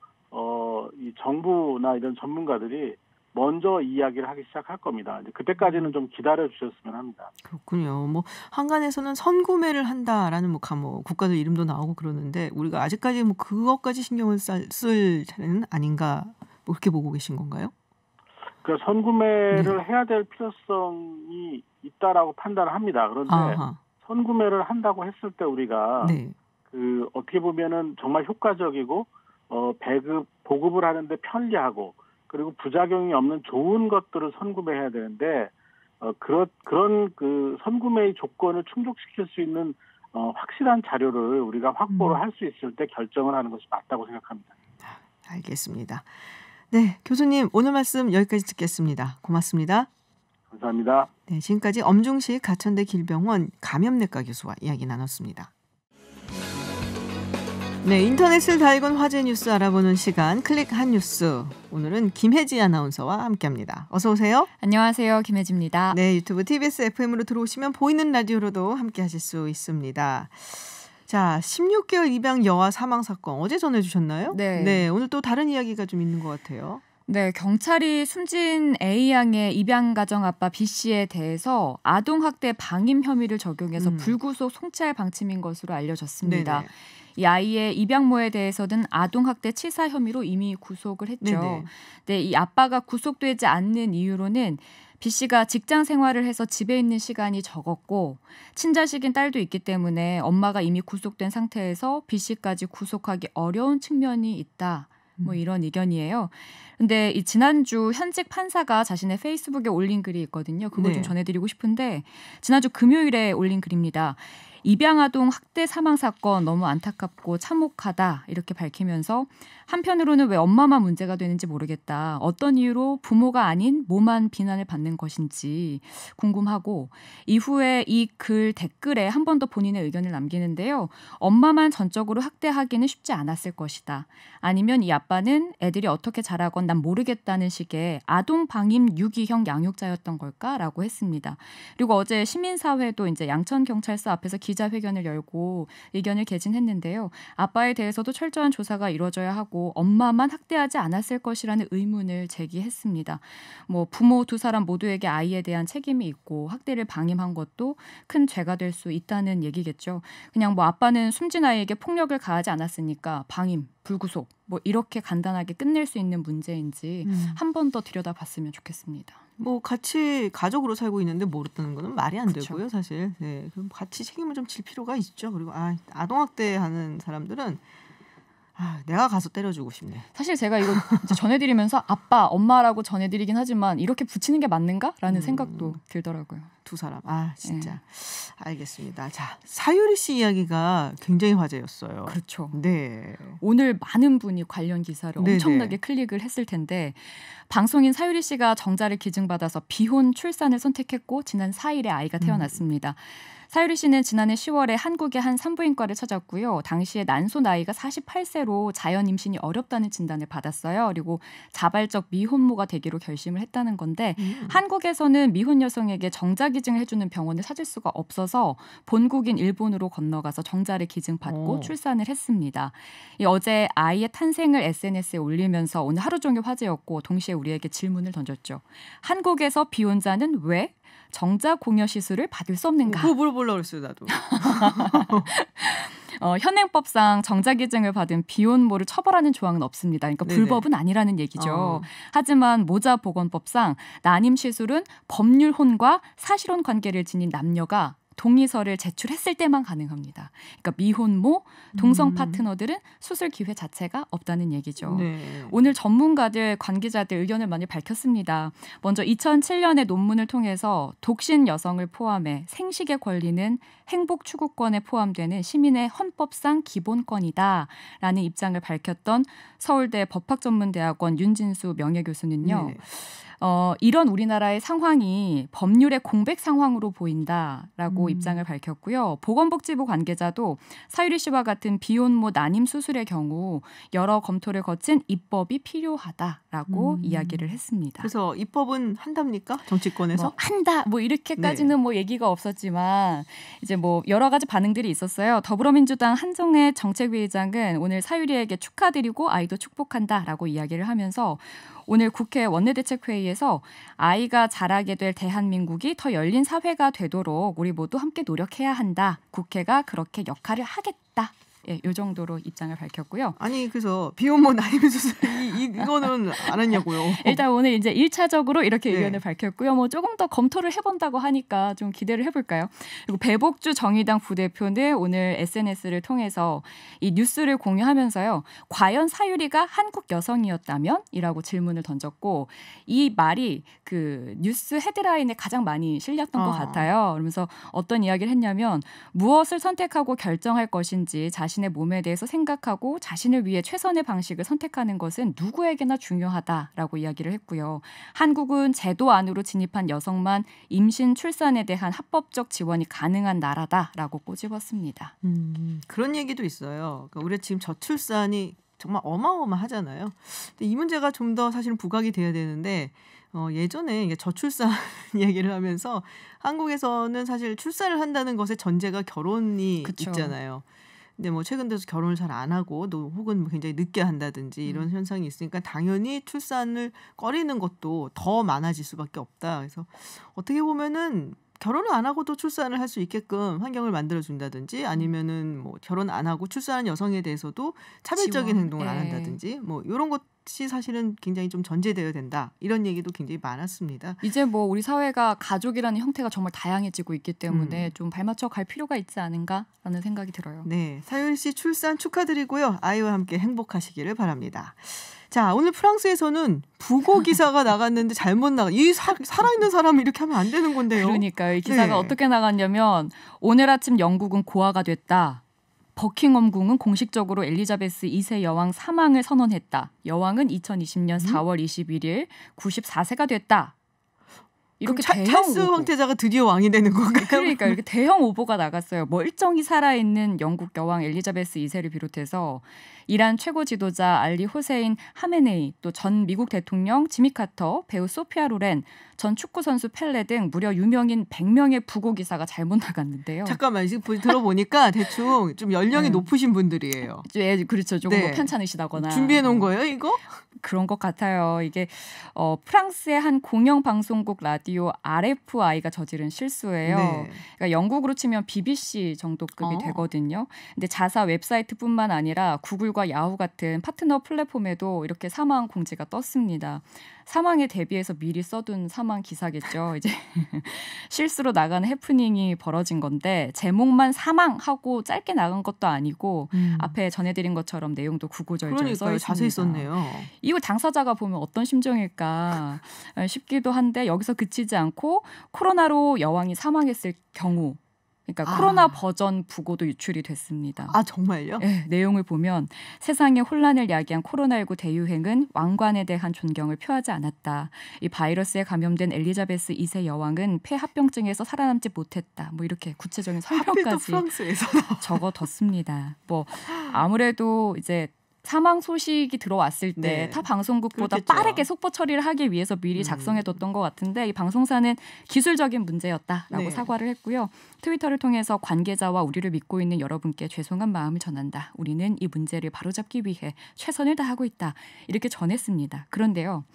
이 정부나 이런 전문가들이 먼저 이야기를 하기 시작할 겁니다. 이제 그때까지는 좀 기다려 주셨으면 합니다. 그렇군요. 뭐 한간에서는 선구매를 한다라는 뭐 국가들 이름도 나오고 그러는데 우리가 아직까지 뭐 그것까지 신경을 쓸 차례는 아닌가 뭐 그렇게 보고 계신 건가요? 그러니까 선구매를 해야 될 필요성이 있다라고 판단을 합니다. 그런데 선구매를 한다고 했을 때 우리가 그 어떻게 보면은 정말 효과적이고 보급을 하는데 편리하고 그리고 부작용이 없는 좋은 것들을 선구매해야 되는데 그런 그 선구매의 조건을 충족시킬 수 있는 확실한 자료를 우리가 확보를 할 수 있을 때 결정을 하는 것이 맞다고 생각합니다. 알겠습니다. 네, 교수님 오늘 말씀 여기까지 듣겠습니다. 고맙습니다. 감사합니다. 네, 지금까지 엄중식 가천대 길병원 감염내과 교수와 이야기 나눴습니다. 네, 인터넷을 달군 화제 뉴스 알아보는 시간 클릭 한 뉴스. 오늘은 김혜지 아나운서와 함께합니다. 어서 오세요. 안녕하세요. 김혜지입니다. 네, 유튜브 TBS FM으로 들어오시면 보이는 라디오로도 함께하실 수 있습니다. 자, 16개월 입양 여아 사망 사건 어제 전해주셨나요? 네, 오늘 또 다른 이야기가 좀 있는 것 같아요. 네, 경찰이 숨진 A양의 입양 가정 아빠 B씨에 대해서 아동학대 방임 혐의를 적용해서 불구속 송치할 방침인 것으로 알려졌습니다. 네네. 이 아이의 입양모에 대해서는 아동학대 치사 혐의로 이미 구속을 했죠. 네, 이 아빠가 구속되지 않는 이유로는 B씨가 직장 생활을 해서 집에 있는 시간이 적었고 친자식인 딸도 있기 때문에 엄마가 이미 구속된 상태에서 B씨까지 구속하기 어려운 측면이 있다. 뭐 이런 의견이에요. 근데 이 지난주 현직 판사가 자신의 페이스북에 올린 글이 있거든요. 그거 좀 전해드리고 싶은데 지난주 금요일에 올린 글입니다. 입양아동 학대 사망 사건 너무 안타깝고 참혹하다 이렇게 밝히면서 한편으로는 왜 엄마만 문제가 되는지 모르겠다. 어떤 이유로 부모가 아닌 모만 비난을 받는 것인지 궁금하고 이후에 이 글 댓글에 한 번 더 본인의 의견을 남기는데요. 엄마만 전적으로 학대하기는 쉽지 않았을 것이다. 아니면 이 아빠는 애들이 어떻게 자라건 난 모르겠다는 식의 아동 방임 유기형 양육자였던 걸까라고 했습니다. 그리고 어제 시민사회도 이제 양천경찰서 앞에서 기자회견을 열고 의견을 개진했는데요. 아빠에 대해서도 철저한 조사가 이루어져야 하고 엄마만 학대하지 않았을 것이라는 의문을 제기했습니다. 뭐 부모 두 사람 모두에게 아이에 대한 책임이 있고 학대를 방임한 것도 큰 죄가 될 수 있다는 얘기겠죠. 그냥 뭐 아빠는 숨진 아이에게 폭력을 가하지 않았으니까 방임, 불구속 뭐 이렇게 간단하게 끝낼 수 있는 문제인지 한 번 더 들여다봤으면 좋겠습니다. 뭐 같이 가족으로 살고 있는데 모르다는 거는 말이 안 그쵸. 되고요, 사실. 네, 그럼 같이 책임을 좀 질 필요가 있죠. 그리고 아동학대하는 사람들은 내가 가서 때려주고 싶네. 사실 제가 이거 이제 전해드리면서 아빠, 엄마라고 전해드리긴 하지만 이렇게 붙이는 게 맞는가라는 생각도 들더라고요. 두 사람. 진짜. 알겠습니다. 자, 사유리 씨 이야기가 굉장히 화제였어요. 그렇죠. 네. 오늘 많은 분이 관련 기사를 엄청나게 클릭을 했을 텐데 방송인 사유리 씨가 정자를 기증받아서 비혼 출산을 선택했고 지난 4일에 아이가 태어났습니다. 사유리 씨는 지난해 10월에 한국의 한 산부인과를 찾았고요. 당시에 난소 나이가 48세로 자연 임신이 어렵다는 진단을 받았어요. 그리고 자발적 미혼모가 되기로 결심을 했다는 건데 한국에서는 미혼 여성에게 정자 기증을 해주는 병원을 찾을 수가 없어서 본국인 일본으로 건너가서 정자를 기증받고 출산을 했습니다. 어제 아이의 탄생을 SNS에 올리면서 오늘 하루 종일 화제였고 동시에 우리에게 질문을 던졌죠. 한국에서 비혼자는 왜 정자 공여 시술을 받을 수 없는가? 그거 물어보려고 했어요, 나도. 현행법상 정자 기증을 받은 비혼모를 처벌하는 조항은 없습니다. 그러니까 불법은 아니라는 얘기죠. 하지만 모자보건법상 난임 시술은 법률혼과 사실혼 관계를 지닌 남녀가 동의서를 제출했을 때만 가능합니다. 그러니까 미혼모, 동성 파트너들은 수술 기회 자체가 없다는 얘기죠. 네. 오늘 전문가들, 관계자들 의견을 많이 밝혔습니다. 먼저 2007년에 논문을 통해서 독신 여성을 포함해 생식의 권리는 행복 추구권에 포함되는 시민의 헌법상 기본권이다라는 입장을 밝혔던 서울대 법학전문대학원 윤진수 명예교수는요. 네. 이런 우리나라의 상황이 법률의 공백 상황으로 보인다라고 입장을 밝혔고요. 보건복지부 관계자도 사유리 씨와 같은 비혼모 난임 수술의 경우 여러 검토를 거친 입법이 필요하다라고 이야기를 했습니다. 그래서 입법은 한답니까? 정치권에서? 한다. 이렇게까지는 얘기가 없었지만 이제 여러 가지 반응들이 있었어요. 더불어민주당 한정혜 정책위의장은 오늘 사유리에게 축하드리고 아이도 축복한다라고 이야기를 하면서 오늘 국회 원내대책회의에서 아이가 자라게 될 대한민국이 더 열린 사회가 되도록 우리 모두 함께 노력해야 한다. 국회가 그렇게 역할을 하겠다. 이 정도로 입장을 밝혔고요. 아니 그래서 비혼모 난임 수술 이거는 안 했냐고요. 일단 오늘 이제 1차적으로 이렇게 의견을 밝혔고요. 조금 더 검토를 해본다고 하니까 좀 기대를 해볼까요? 그리고 배복주 정의당 부대표는 오늘 SNS를 통해서 이 뉴스를 공유하면서요. 과연 사유리가 한국 여성이었다면? 이라고 질문을 던졌고 이 말이 그 뉴스 헤드라인에 가장 많이 실렸던 것 같아요. 그러면서 어떤 이야기를 했냐면 무엇을 선택하고 결정할 것인지 자신의 몸에 대해서 생각하고 자신을 위해 최선의 방식을 선택하는 것은 누구에게나 중요하다라고 이야기를 했고요. 한국은 제도 안으로 진입한 여성만 임신, 출산에 대한 합법적 지원이 가능한 나라다라고 꼬집었습니다. 그런 얘기도 있어요. 그러니까 우리가 지금 저출산이 정말 어마어마하잖아요. 근데 이 문제가 좀 더 사실은 부각이 돼야 되는데 예전에 저출산 얘기를 하면서 한국에서는 사실 출산을 한다는 것의 전제가 결혼이 그쵸. 있잖아요. 근데 최근 들어서 결혼을 잘 안 하고 또 혹은 굉장히 늦게 한다든지 이런 현상이 있으니까 당연히 출산을 꺼리는 것도 더 많아질 수밖에 없다. 그래서 어떻게 보면은 결혼을 안 하고도 출산을 할 수 있게끔 환경을 만들어준다든지 아니면은 결혼 안 하고 출산한 여성에 대해서도 차별적인 행동을 안 한다든지 이런 것이 사실은 굉장히 좀 전제되어야 된다. 이런 얘기도 굉장히 많았습니다. 이제 우리 사회가 가족이라는 형태가 정말 다양해지고 있기 때문에 좀 발맞춰 갈 필요가 있지 않은가라는 생각이 들어요. 네, 사유리 씨 출산 축하드리고요. 아이와 함께 행복하시기를 바랍니다. 자, 오늘 프랑스에서는 부고 기사가 나갔는데 잘못 살아있는 사람이 이렇게 하면 안 되는 건데요. 그러니까 이 기사가 어떻게 나갔냐면 오늘 아침 영국은 고아가 됐다. 버킹엄궁은 공식적으로 엘리자베스 2세 여왕 사망을 선언했다. 여왕은 2020년 4월 21일 94세가 됐다. 이렇게 찰스 황태자가 드디어 왕이 되는 건가요? 그러니까 이렇게 대형 오보가 나갔어요. 멀쩡히 살아있는 영국 여왕 엘리자베스 2세를 비롯해서 이란 최고 지도자 알리 호세인 하메네이, 또 전 미국 대통령 지미 카터, 배우 소피아 로렌, 전 축구 선수 펠레 등 무려 유명인 100명의 부고 기사가 잘못 나갔는데요. 잠깐만, 지금 들어보니까 대충 좀 연령이 높으신 분들이에요. 그렇죠. 조금 편찮으시다거나. 준비해 놓은 거예요, 이거? 그런 것 같아요. 이게 프랑스의 한 공영방송국 라디오 RFI가 저지른 실수예요. 그러니까 영국으로 치면 BBC 정도급이 되거든요. 근데 자사 웹사이트뿐만 아니라 구글과 야후 같은 파트너 플랫폼에도 이렇게 사망 공지가 떴습니다. 사망에 대비해서 미리 써둔 사망 기사겠죠. 이제 실수로 나가는 해프닝이 벌어진 건데 제목만 사망하고 짧게 나간 것도 아니고 앞에 전해드린 것처럼 내용도 구구절절 써 있습니다. 자세히 썼네요. 이거 당사자가 보면 어떤 심정일까 싶기도 한데 여기서 그치지 않고 코로나로 여왕이 사망했을 경우 그러니까 코로나 버전 부고도 유출이 됐습니다. 아 정말요? 네, 내용을 보면 세상에 혼란을 야기한 코로나19 대유행은 왕관에 대한 존경을 표하지 않았다. 이 바이러스에 감염된 엘리자베스 2세 여왕은 폐합병증에서 살아남지 못했다. 뭐 이렇게 구체적인 설명까지 프랑스에서 적어뒀습니다. 뭐 아무래도 이제 사망 소식이 들어왔을 때 타 방송국보다 그렇겠죠. 빠르게 속보 처리를 하기 위해서 미리 작성해뒀던 것 같은데 이 방송사는 기술적인 문제였다라고 사과를 했고요. 트위터를 통해서 관계자와 우리를 믿고 있는 여러분께 죄송한 마음을 전한다. 우리는 이 문제를 바로잡기 위해 최선을 다하고 있다. 이렇게 전했습니다. 그런데요.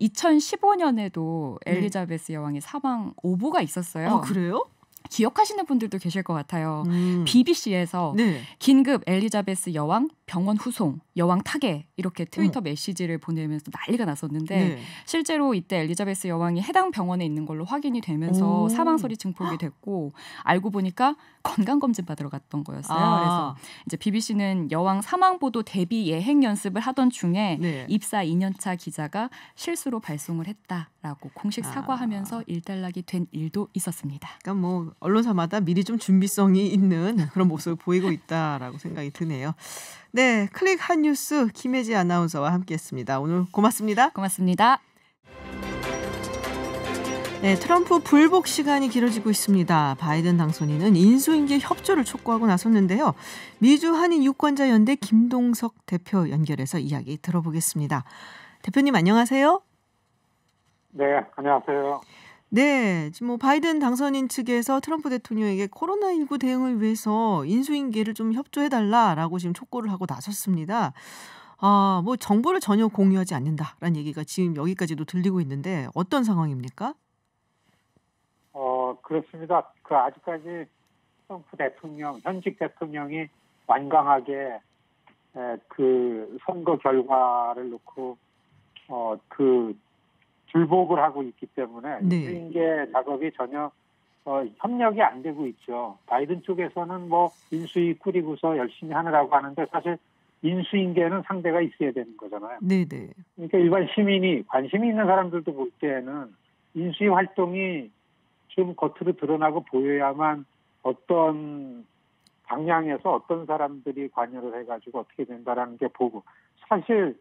2015년에도 엘리자베스 여왕의 사망 오보가 있었어요. 그래요? 기억하시는 분들도 계실 것 같아요. BBC에서 긴급 엘리자베스 여왕 병원 후송, 여왕 타계 이렇게 트위터 메시지를 보내면서 난리가 났었는데 실제로 이때 엘리자베스 여왕이 해당 병원에 있는 걸로 확인이 되면서 사망설이 증폭이 됐고 알고 보니까 건강검진 받으러 갔던 거였어요. 그래서 이제 BBC는 여왕 사망 보도 대비 예행 연습을 하던 중에 입사 2년차 기자가 실수로 발송을 했다라고 공식 사과하면서 일단락이 된 일도 있었습니다. 그러니까 뭐 언론사마다 미리 좀 준비성이 있는 그런 모습을 보이고 있다라고 생각이 드네요. 네, 클릭 한 뉴스 김혜지 아나운서와 함께했습니다. 오늘 고맙습니다. 고맙습니다. 네, 트럼프 불복 시간이 길어지고 있습니다. 바이든 당선인은 인수인계 협조를 촉구하고 나섰는데요. 미주 한인 유권자 연대 김동석 대표 연결해서 이야기 들어보겠습니다. 대표님 안녕하세요. 네, 안녕하세요. 네, 지금 뭐 바이든 당선인 측에서 트럼프 대통령에게 코로나19 대응을 위해서 인수인계를 좀 협조해달라라고 지금 촉구를 하고 나섰습니다. 뭐 정보를 전혀 공유하지 않는다라는 얘기가 지금 여기까지도 들리고 있는데 어떤 상황입니까? 그렇습니다. 아직까지 트럼프 대통령, 현직 대통령이 완강하게 그 선거 결과를 놓고 불복을 하고 있기 때문에 인수인계 작업이 전혀 협력이 안 되고 있죠. 바이든 쪽에서는 뭐 인수위 꾸리고서 열심히 하느라고 하는데 사실 인수인계는 상대가 있어야 되는 거잖아요. 네네. 그러니까 일반 시민이 관심이 있는 사람들도 볼 때는 인수위 활동이 좀 겉으로 드러나고 보여야만 어떤 방향에서 어떤 사람들이 관여를 해가지고 어떻게 된다라는 게 보고 사실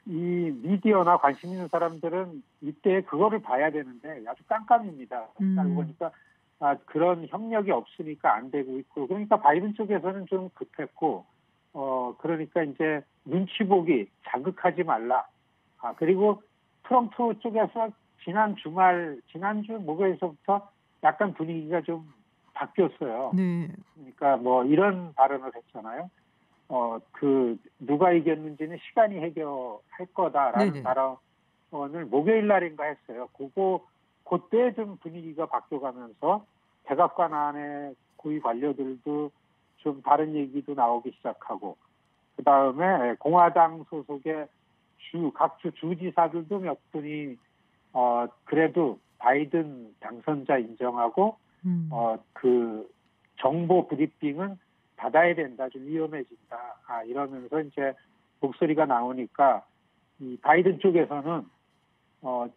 이 미디어나 관심 있는 사람들은 이때 그거를 봐야 되는데 아주 깜깜입니다. 그러고 보니까 그런 협력이 없으니까 안 되고 있고 그러니까 바이든 쪽에서는 좀 급했고 그러니까 이제 눈치 보기 자극하지 말라. 그리고 트럼프 쪽에서 지난주 목요일서부터 약간 분위기가 좀 바뀌었어요. 네. 그러니까 뭐 이런 발언을 했잖아요. 누가 이겼는지는 시간이 해결할 거다라는 발언을 목요일 날인가 했어요. 그때 좀 분위기가 바뀌어가면서 백악관 안에 고위 관료들도 좀 다른 얘기도 나오기 시작하고, 그 다음에 공화당 소속의 각주 주지사들도 몇 분이, 그래도 바이든 당선자 인정하고, 정보 브리핑은 받아야 된다, 좀 위험해진다, 이러면서 이제 목소리가 나오니까 이 바이든 쪽에서는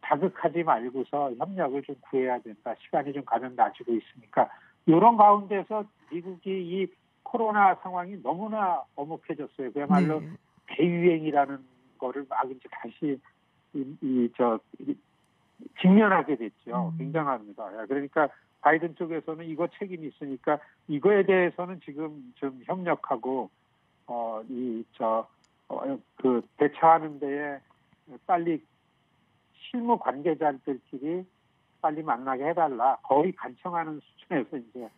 자극하지 말고서 협력을 좀 구해야 된다, 시간이 좀 가면 나아지고 있으니까 이런 가운데서 미국이 이 코로나 상황이 너무나 엄혹해졌어요. 그야말로 대유행이라는 거를 막 이제 다시 직면하게 됐죠. 굉장합니다. 그러니까 바이든 쪽에서는 이거 책임이 있으니까 이거에 대해서는 지금 좀 협력하고 대처하는 데에 빨리 실무 관계자들끼리 빨리 만나게 해달라. 거의 간청하는 수준에서 이제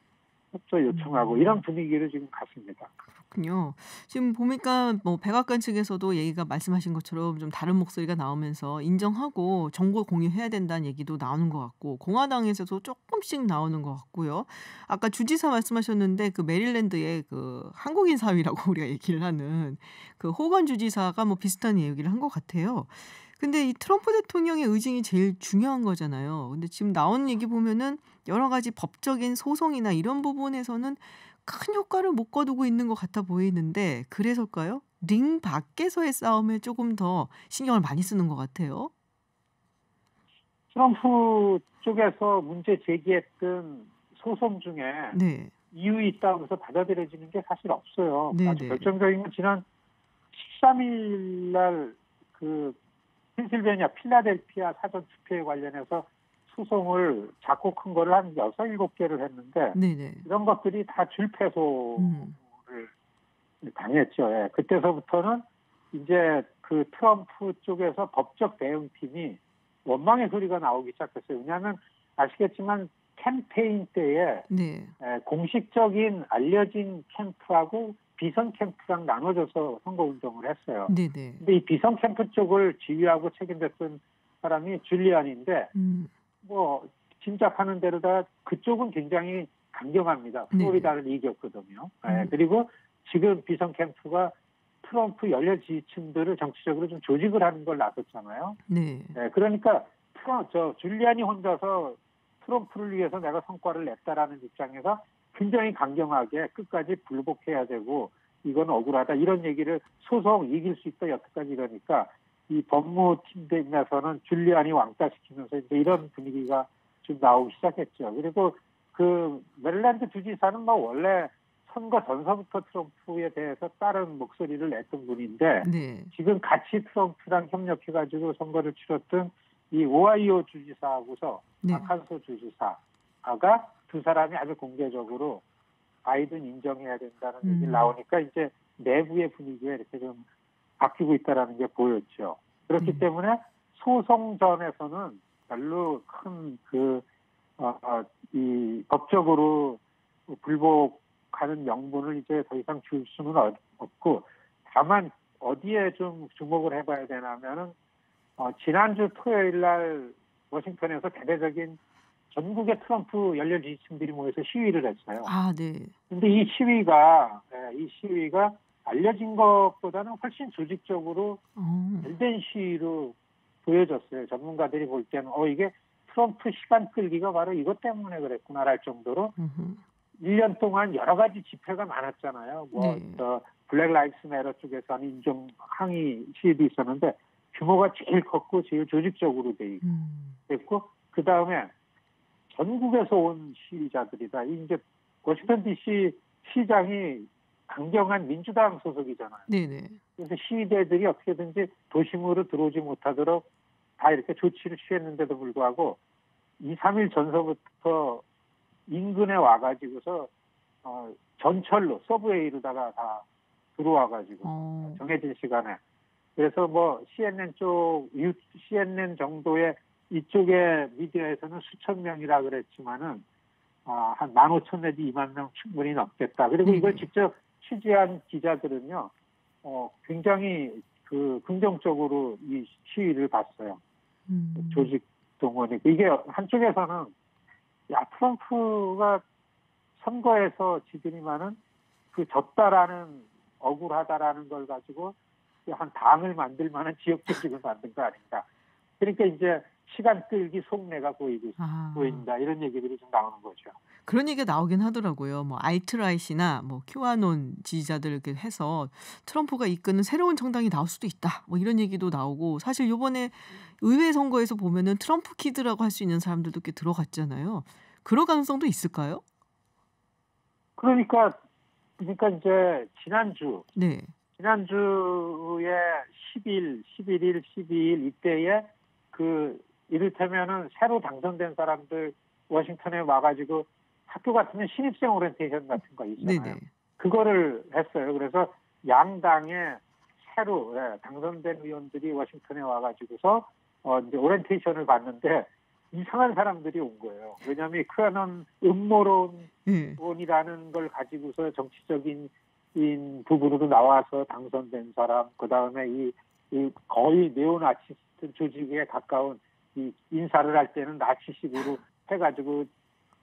협조 요청하고 이런 분위기로 지금 갔습니다. 그렇군요. 지금 보니까 뭐 백악관 측에서도 얘기가 말씀하신 것처럼 좀 다른 목소리가 나오면서 인정하고 정보 공유해야 된다는 얘기도 나오는 것 같고, 공화당에서도 조금씩 나오는 것 같고요. 아까 주지사 말씀하셨는데 그 메릴랜드의 그 한국인 사위라고 우리가 얘기를 하는 그 호건 주지사가 뭐 비슷한 얘기를 한 것 같아요. 근데 이 트럼프 대통령의 의중이 제일 중요한 거잖아요. 근데 지금 나오는 얘기 보면은 여러 가지 법적인 소송이나 이런 부분에서는 큰 효과를 못 거두고 있는 것 같아 보이는데 그래서일까요? 링 밖에서의 싸움에 조금 더 신경을 많이 쓰는 것 같아요. 트럼프 쪽에서 문제 제기했던 소송 중에 네. 이유 있다고 해서 받아들여지는 게 사실 없어요. 네, 아주 네. 결정적인 건 지난 13일 날 그 펜실베니아 필라델피아 사전 투표에 관련해서 소송을 작고 큰 거를 한 6, 7개를 했는데 네네. 이런 것들이 다 줄패소를 당했죠. 예. 그때서부터는 이제 그 트럼프 쪽에서 법적 대응팀이 원망의 소리가 나오기 시작했어요. 왜냐하면 아시겠지만 캠페인 때에 네. 공식적인 알려진 캠프하고 비선 캠프랑 나눠져서 선거운동을 했어요. 네네. 근데 이 비선 캠프 쪽을 지휘하고 책임졌던 사람이 줄리안인데 뭐 짐작하는 대로다 그쪽은 굉장히 강경합니다. 플로리다를 이겼거든요. 그리고 지금 비선 캠프가 트럼프 연례 지지층들을 정치적으로 좀 조직을 하는 걸 나섰잖아요. 네. 그러니까 줄리안이 혼자서 트럼프를 위해서 내가 성과를 냈다라는 입장에서 굉장히 강경하게 끝까지 불복해야 되고 이건 억울하다 이런 얘기를 소송 이길 수 있다 여태까지 이러니까 이 법무팀에서는 줄리안이 왕따시키면서 이제 이런 분위기가 좀 나오기 시작했죠. 그리고 그 메릴랜드 주지사는 뭐 원래 선거 전서부터 트럼프에 대해서 다른 목소리를 냈던 분인데 네. 지금 같이 트럼프랑 협력해가지고 선거를 치렀던 이 오하이오 주지사하고서 아칸소 주지사가 두 사람이 아주 공개적으로 바이든 인정해야 된다는 얘기를 나오니까 이제 내부의 분위기가 이렇게 좀 바뀌고 있다라는 게 보였죠. 그렇기 때문에 소송전에서는 별로 큰 이 법적으로 불복하는 명분을 이제 더 이상 줄 수는 없고 다만 어디에 좀 주목을 해봐야 되냐면은 지난주 토요일 날 워싱턴에서 대대적인 전국의 트럼프 연례 지지층들이 모여서 시위를 했어요. 아, 네. 근데 이 시위가 알려진 것보다는 훨씬 조직적으로 잘 된 시위로 보여졌어요. 전문가들이 볼 때는 이게 트럼프 시간 끌기가 바로 이것 때문에 그랬구나 할 정도로 1년 동안 여러 가지 집회가 많았잖아요. 블랙 라이브스 매터 쪽에서 하는 인종 항의 시위도 있었는데 규모가 제일 컸고 제일 조직적으로 돼 있고 그 다음에 전국에서 온 시위자들이다. 이제 워싱턴 DC 시장이 강경한 민주당 소속이잖아요. 네네. 그래서 시위대들이 어떻게든지 도심으로 들어오지 못하도록 다 이렇게 조치를 취했는데도 불구하고 2, 3일 전서부터 인근에 와가지고서 전철로 서브웨이로다가 다 들어와가지고 정해진 시간에 그래서 뭐 CNN 정도의 이쪽의 미디어에서는 수천 명이라 그랬지만은 한 15,000 내지 2만 명 충분히 넘겠다. 그리고 이걸 직접 취재한 기자들은요, 굉장히 긍정적으로 이 시위를 봤어요. 조직 동원이. 이게 한쪽에서는 트럼프가 선거에서 지더니만은 졌다라는 억울하다라는 걸 가지고 한 당을 만들 만한 지역 조직을 만든 거 아닌가. 그러니까 이제 시간 끌기 속내가 보인다. 이런 얘기들이 좀 나오는 거죠. 그런 얘기가 나오긴 하더라고요. 뭐 알트라이트나 뭐 큐아논 지지자들 이렇게 해서 트럼프가 이끄는 새로운 정당이 나올 수도 있다. 뭐 이런 얘기도 나오고 사실 이번에 의회 선거에서 보면은 트럼프 키드라고 할 수 있는 사람들도 꽤 들어갔잖아요. 그럴 가능성도 있을까요? 그러니까 이제 지난주에 10일, 11일, 12일 이때에 이를테면은 새로 당선된 사람들 워싱턴에 와가지고 학교 같으면 신입생 오리엔테이션 같은 거 있잖아요. 네네. 그거를 했어요. 그래서 양당의 새로 당선된 의원들이 워싱턴에 와가지고서 이제 오리엔테이션을 받는데 이상한 사람들이 온 거예요. 왜냐하면 그런 음모론이라는 걸 가지고서 정치적인 부분으로 나와서 당선된 사람, 그 다음에 이 거의 네오나치스트 조직에 가까운 이 인사를 할 때는 나치식으로 해가지고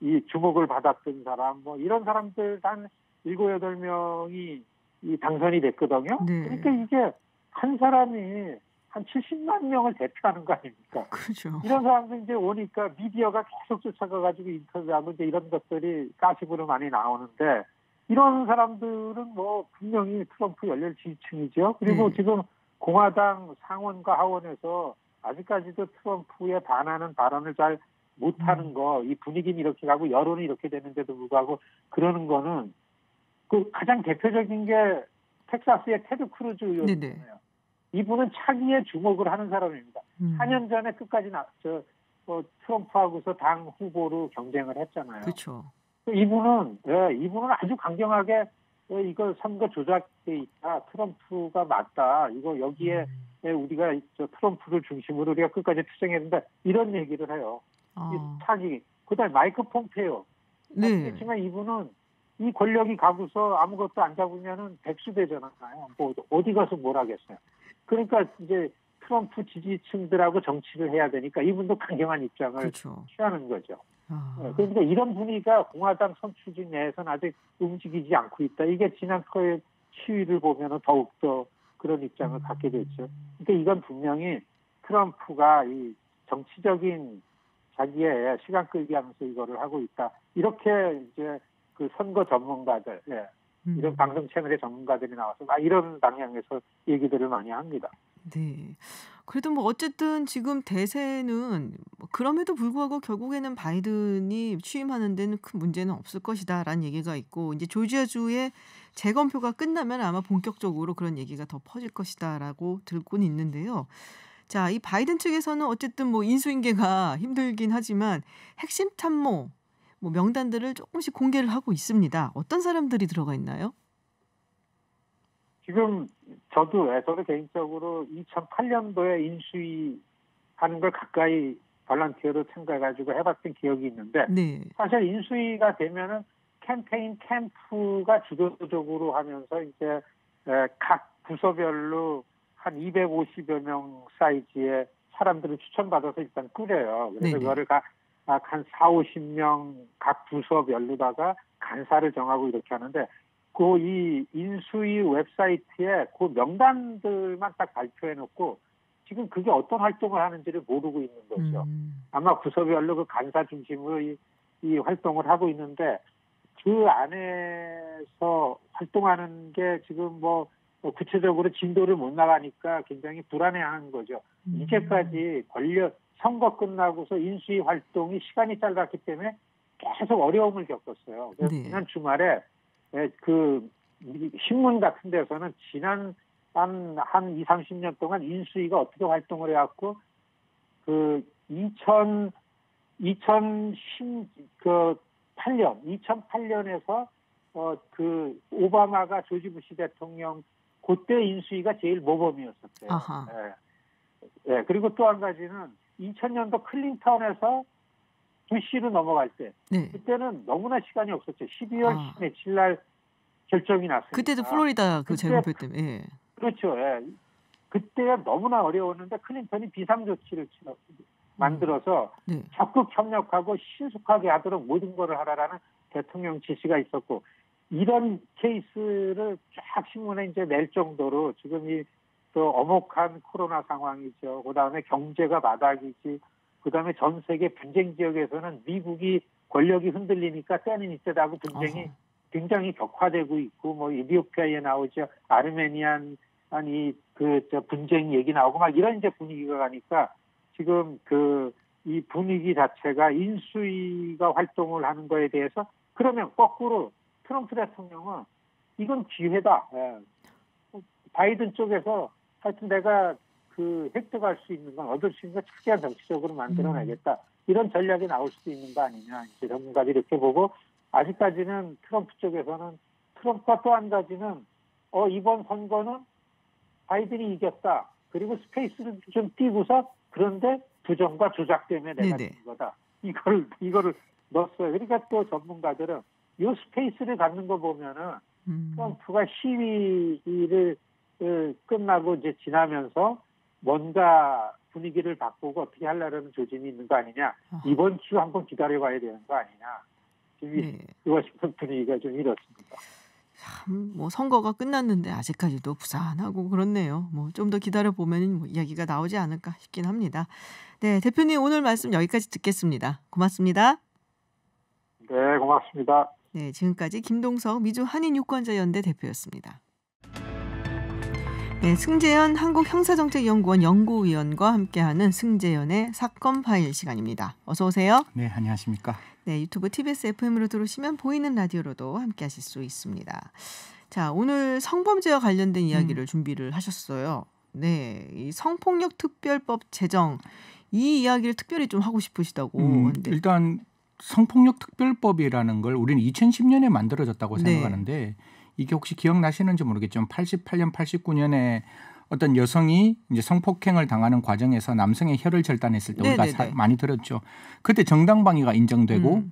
이 주목을 받았던 사람, 뭐 이런 사람들 한 7, 8명이 이 당선이 됐거든요. 네. 그러니까 이게 한 사람이 한 70만 명을 대표하는 거 아닙니까? 그렇죠. 이런 사람들 이제 오니까 미디어가 계속 쫓아가가지고 인터뷰하고 이제 이런 것들이 가십으로 많이 나오는데 이런 사람들은 뭐 분명히 트럼프 열렬 지지층이죠. 그리고 지금 공화당 상원과 하원에서 아직까지도 트럼프에 반하는 발언을 잘 못하는 거, 이 분위기는 이렇게 가고 여론이 이렇게 되는데도 불구하고 그러는 거는 그 가장 대표적인 게 텍사스의 테드 크루즈 의원이잖아요. 이분은 차기에 주목을 하는 사람입니다. 4년 전에 끝까지 트럼프하고서 당 후보로 경쟁을 했잖아요. 그렇죠. 이분은 아주 강경하게 이거 선거 조작돼 있다. 트럼프가 맞다. 이거 여기에 우리가 트럼프를 중심으로 우리가 끝까지 투쟁해야 된다. 이런 얘기를 해요. 차기. 그다음에 마이크 폼페이오. 그렇지만 이분은 이 권력이 가고서 아무것도 안 잡으면은 백수되잖아요. 뭐 어디 가서 뭘 하겠어요. 그러니까 이제 트럼프 지지층들하고 정치를 해야 되니까 이분도 강경한 입장을 취하는 거죠. 그러니까 이런 분위기가 공화당 선출직 내에서는 아직 움직이지 않고 있다. 이게 지난 토요일 시위를 보면은 더욱더 그런 입장을 갖게 됐죠. 그러니까 이건 분명히 트럼프가 이 정치적인 자기의 시간 끌기 하면서 이거를 하고 있다. 이렇게 이제 그 선거 전문가들, 이런 방송 채널의 전문가들이 나와서 이런 방향에서 얘기들을 많이 합니다. 네. 그래도 뭐 어쨌든 지금 대세는 그럼에도 불구하고 결국에는 바이든이 취임하는 데는 큰 문제는 없을 것이다라는 얘기가 있고 이제 조지아주의 재검표가 끝나면 아마 본격적으로 그런 얘기가 더 퍼질 것이다라고 들고는 있는데요. 자, 이 바이든 측에서는 어쨌든 뭐 인수인계가 힘들긴 하지만 핵심 참모 뭐 명단들을 조금씩 공개를 하고 있습니다. 어떤 사람들이 들어가 있나요? 지금 저도 개인적으로 2008년도에 인수위 하는 걸 가까이 발란티어로 참가해가지고 해봤던 기억이 있는데 사실 인수위가 되면은 캠페인 캠프가 주도적으로 하면서 이제 각 부서별로 한 250여 명 사이즈의 사람들을 추천받아서 일단 꾸려요. 그래서 그거를 한 4, 50명 각 부서별로다가 간사를 정하고 이렇게 하는데 이 인수위 웹사이트에 그 명단들만 딱 발표해놓고 지금 그게 어떤 활동을 하는지를 모르고 있는 거죠. 아마 부서별로 그 간사 중심으로 이 활동을 하고 있는데 그 안에서 활동하는 게 지금 뭐 구체적으로 진도를 못 나가니까 굉장히 불안해하는 거죠. 이제까지 선거 끝나고서 인수위 활동이 시간이 짧았기 때문에 계속 어려움을 겪었어요. 그래서 지난 주말에 그 신문 같은 데서는 지난 한 20, 30년 동안 인수위가 어떻게 활동을 해왔고 그 2008년에서 그 오바마가 조지 부시 대통령 그때 인수위가 제일 모범이었었대요. 그리고 또 한 가지는 2000년도 클린턴에서 부시로 넘어갈 때 그때는 너무나 시간이 없었죠. 12월 17일 날 결정이 났어요. 그때도 플로리다 그 재검표 때문에. 그렇죠. 그때가 너무나 어려웠는데 클린턴이 비상조치를 만들어서 적극 협력하고 신속하게 하도록 모든 것을 하라라는 대통령 지시가 있었고 이런 케이스를 쫙 신문에 이제 낼 정도로 지금 이 또 엄혹한 코로나 상황이죠. 그다음에 경제가 바닥이지. 그다음에 전 세계 분쟁 지역에서는 미국이 권력이 흔들리니까 때는 이때다고 분쟁이 굉장히 격화되고 있고 뭐 이디오피아에 나오죠. 아르메니안 분쟁 얘기 나오고 막 이런 이제 분위기가 가니까 지금 이 분위기 자체가 인수위가 활동을 하는 거에 대해서 그러면 거꾸로 트럼프 대통령은 이건 기회다. 바이든 쪽에서 하여튼 내가 획득할 수 있는 건 얻을 수 있는 걸 최대한 정치적으로 만들어내겠다. 이런 전략이 나올 수도 있는 거 아니냐. 이제 전문가들이 이렇게 보고 아직까지는 트럼프 쪽에서는 트럼프가 또 한 가지는 이번 선거는 바이든이 이겼다. 그리고 스페이스를 좀 띄고서 그런데 부정과 조작 때문에 내가 진 거다. 이거를 넣었어요. 그러니까 또 전문가들은 이 스페이스를 갖는 거 보면은 트럼프가 시위를 끝나고 이제 지나면서 뭔가 분위기를 바꾸고 어떻게 하려는 조짐이 있는 거 아니냐. 이번 주 한번 기다려봐야 되는 거 아니냐. 지금 워싱턴 분위기가 좀 이렇습니다. 참 뭐 선거가 끝났는데 아직까지도 부산하고 그렇네요. 뭐 좀 더 기다려 보면 뭐 이야기가 나오지 않을까 싶긴 합니다. 네, 대표님 오늘 말씀 여기까지 듣겠습니다. 고맙습니다. 네, 고맙습니다. 네, 지금까지 김동석 미주 한인유권자연대 대표였습니다. 네, 승재현 한국형사정책연구원 연구위원과 함께하는 승재현의 사건 파일 시간입니다. 어서 오세요. 네, 안녕하십니까. 네, 유튜브 TBS FM으로 들어오시면 보이는 라디오로도 함께하실 수 있습니다. 자, 오늘 성범죄와 관련된 이야기를 준비를 하셨어요. 네, 이 성폭력 특별법 제정 이 이야기를 특별히 좀 하고 싶으시다고. 일단 성폭력 특별법이라는 걸 우리는 2010년에 만들어졌다고 생각하는데 이게 혹시 기억나시는지 모르겠지만 88년, 89년에 어떤 여성이 이제 성폭행을 당하는 과정에서 남성의 혀를 절단했을 때 우리가 많이 들었죠. 그때 정당방위가 인정되고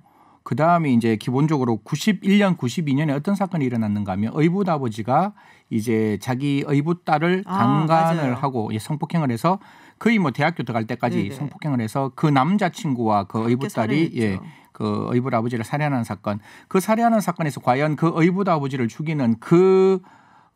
그 다음에 이제 기본적으로 91년, 92년에 어떤 사건이 일어났는가 하면 의붓 아버지가 이제 자기 의붓 딸을 강간을 하고 성폭행을 해서 거의 뭐 대학교 들어갈 때까지 성폭행을 해서 그 남자친구와 그 의붓 딸이 그 의붓 아버지를 살해하는 사건. 그 살해하는 사건에서 과연 그 의붓 아버지를 죽이는 그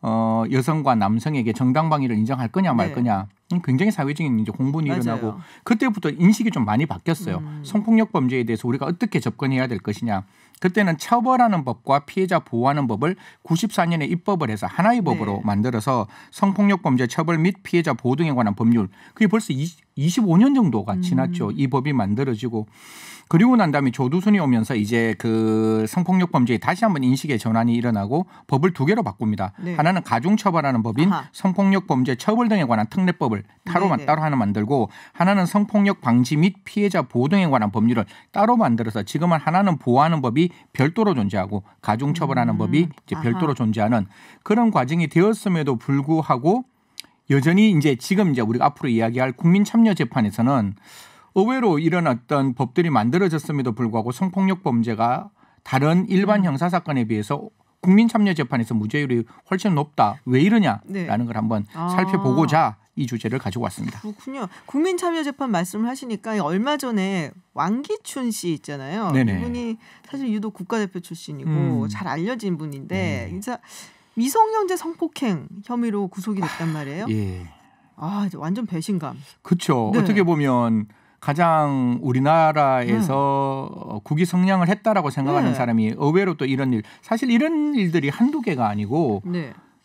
여성과 남성에게 정당방위를 인정할 거냐 말 거냐. 굉장히 사회적인 이제 공분이 일어나고 그때부터 인식이 좀 많이 바뀌었어요. 성폭력 범죄에 대해서 우리가 어떻게 접근해야 될 것이냐. 그때는 처벌하는 법과 피해자 보호하는 법을 94년에 입법을 해서 하나의 법으로 만들어서 성폭력 범죄 처벌 및 피해자 보호 등에 관한 법률. 그게 벌써 25년 정도가 지났죠. 이 법이 만들어지고. 그리고 난 다음에 조두순이 오면서 이제 그 성폭력 범죄에 다시 한번 인식의 전환이 일어나고 법을 2개로 바꿉니다. 하나는 가중처벌하는 법인 성폭력 범죄 처벌 등에 관한 특례법을 따로 하나 만들고 하나는 성폭력 방지 및 피해자 보호 등에 관한 법률을 따로 만들어서 지금은 하나는 보호하는 법이 별도로 존재하고 가중처벌하는 법이 이제 별도로 존재하는 그런 과정이 되었음에도 불구하고 여전히 이제 지금 이제 우리가 앞으로 이야기할 국민참여재판에서는 의외로 이런 어떤 법들이 만들어졌음에도 불구하고 성폭력 범죄가 다른 일반 형사사건에 비해서 국민참여재판에서 무죄율이 훨씬 높다. 왜 이러냐라는 걸 한번 살펴보고자 이 주제를 가지고 왔습니다. 그렇군요. 국민참여재판 말씀을 하시니까 얼마 전에 왕기춘 씨 있잖아요. 이분이 사실 유독 국가대표 출신이고 잘 알려진 분인데 진짜 미성년자 성폭행 혐의로 구속이 됐단 말이에요. 완전 배신감. 그렇죠. 어떻게 보면 가장 우리나라에서 국위 성량을 했다라고 생각하는 사람이 의외로 또 이런 일, 사실 이런 일들이 한두 개가 아니고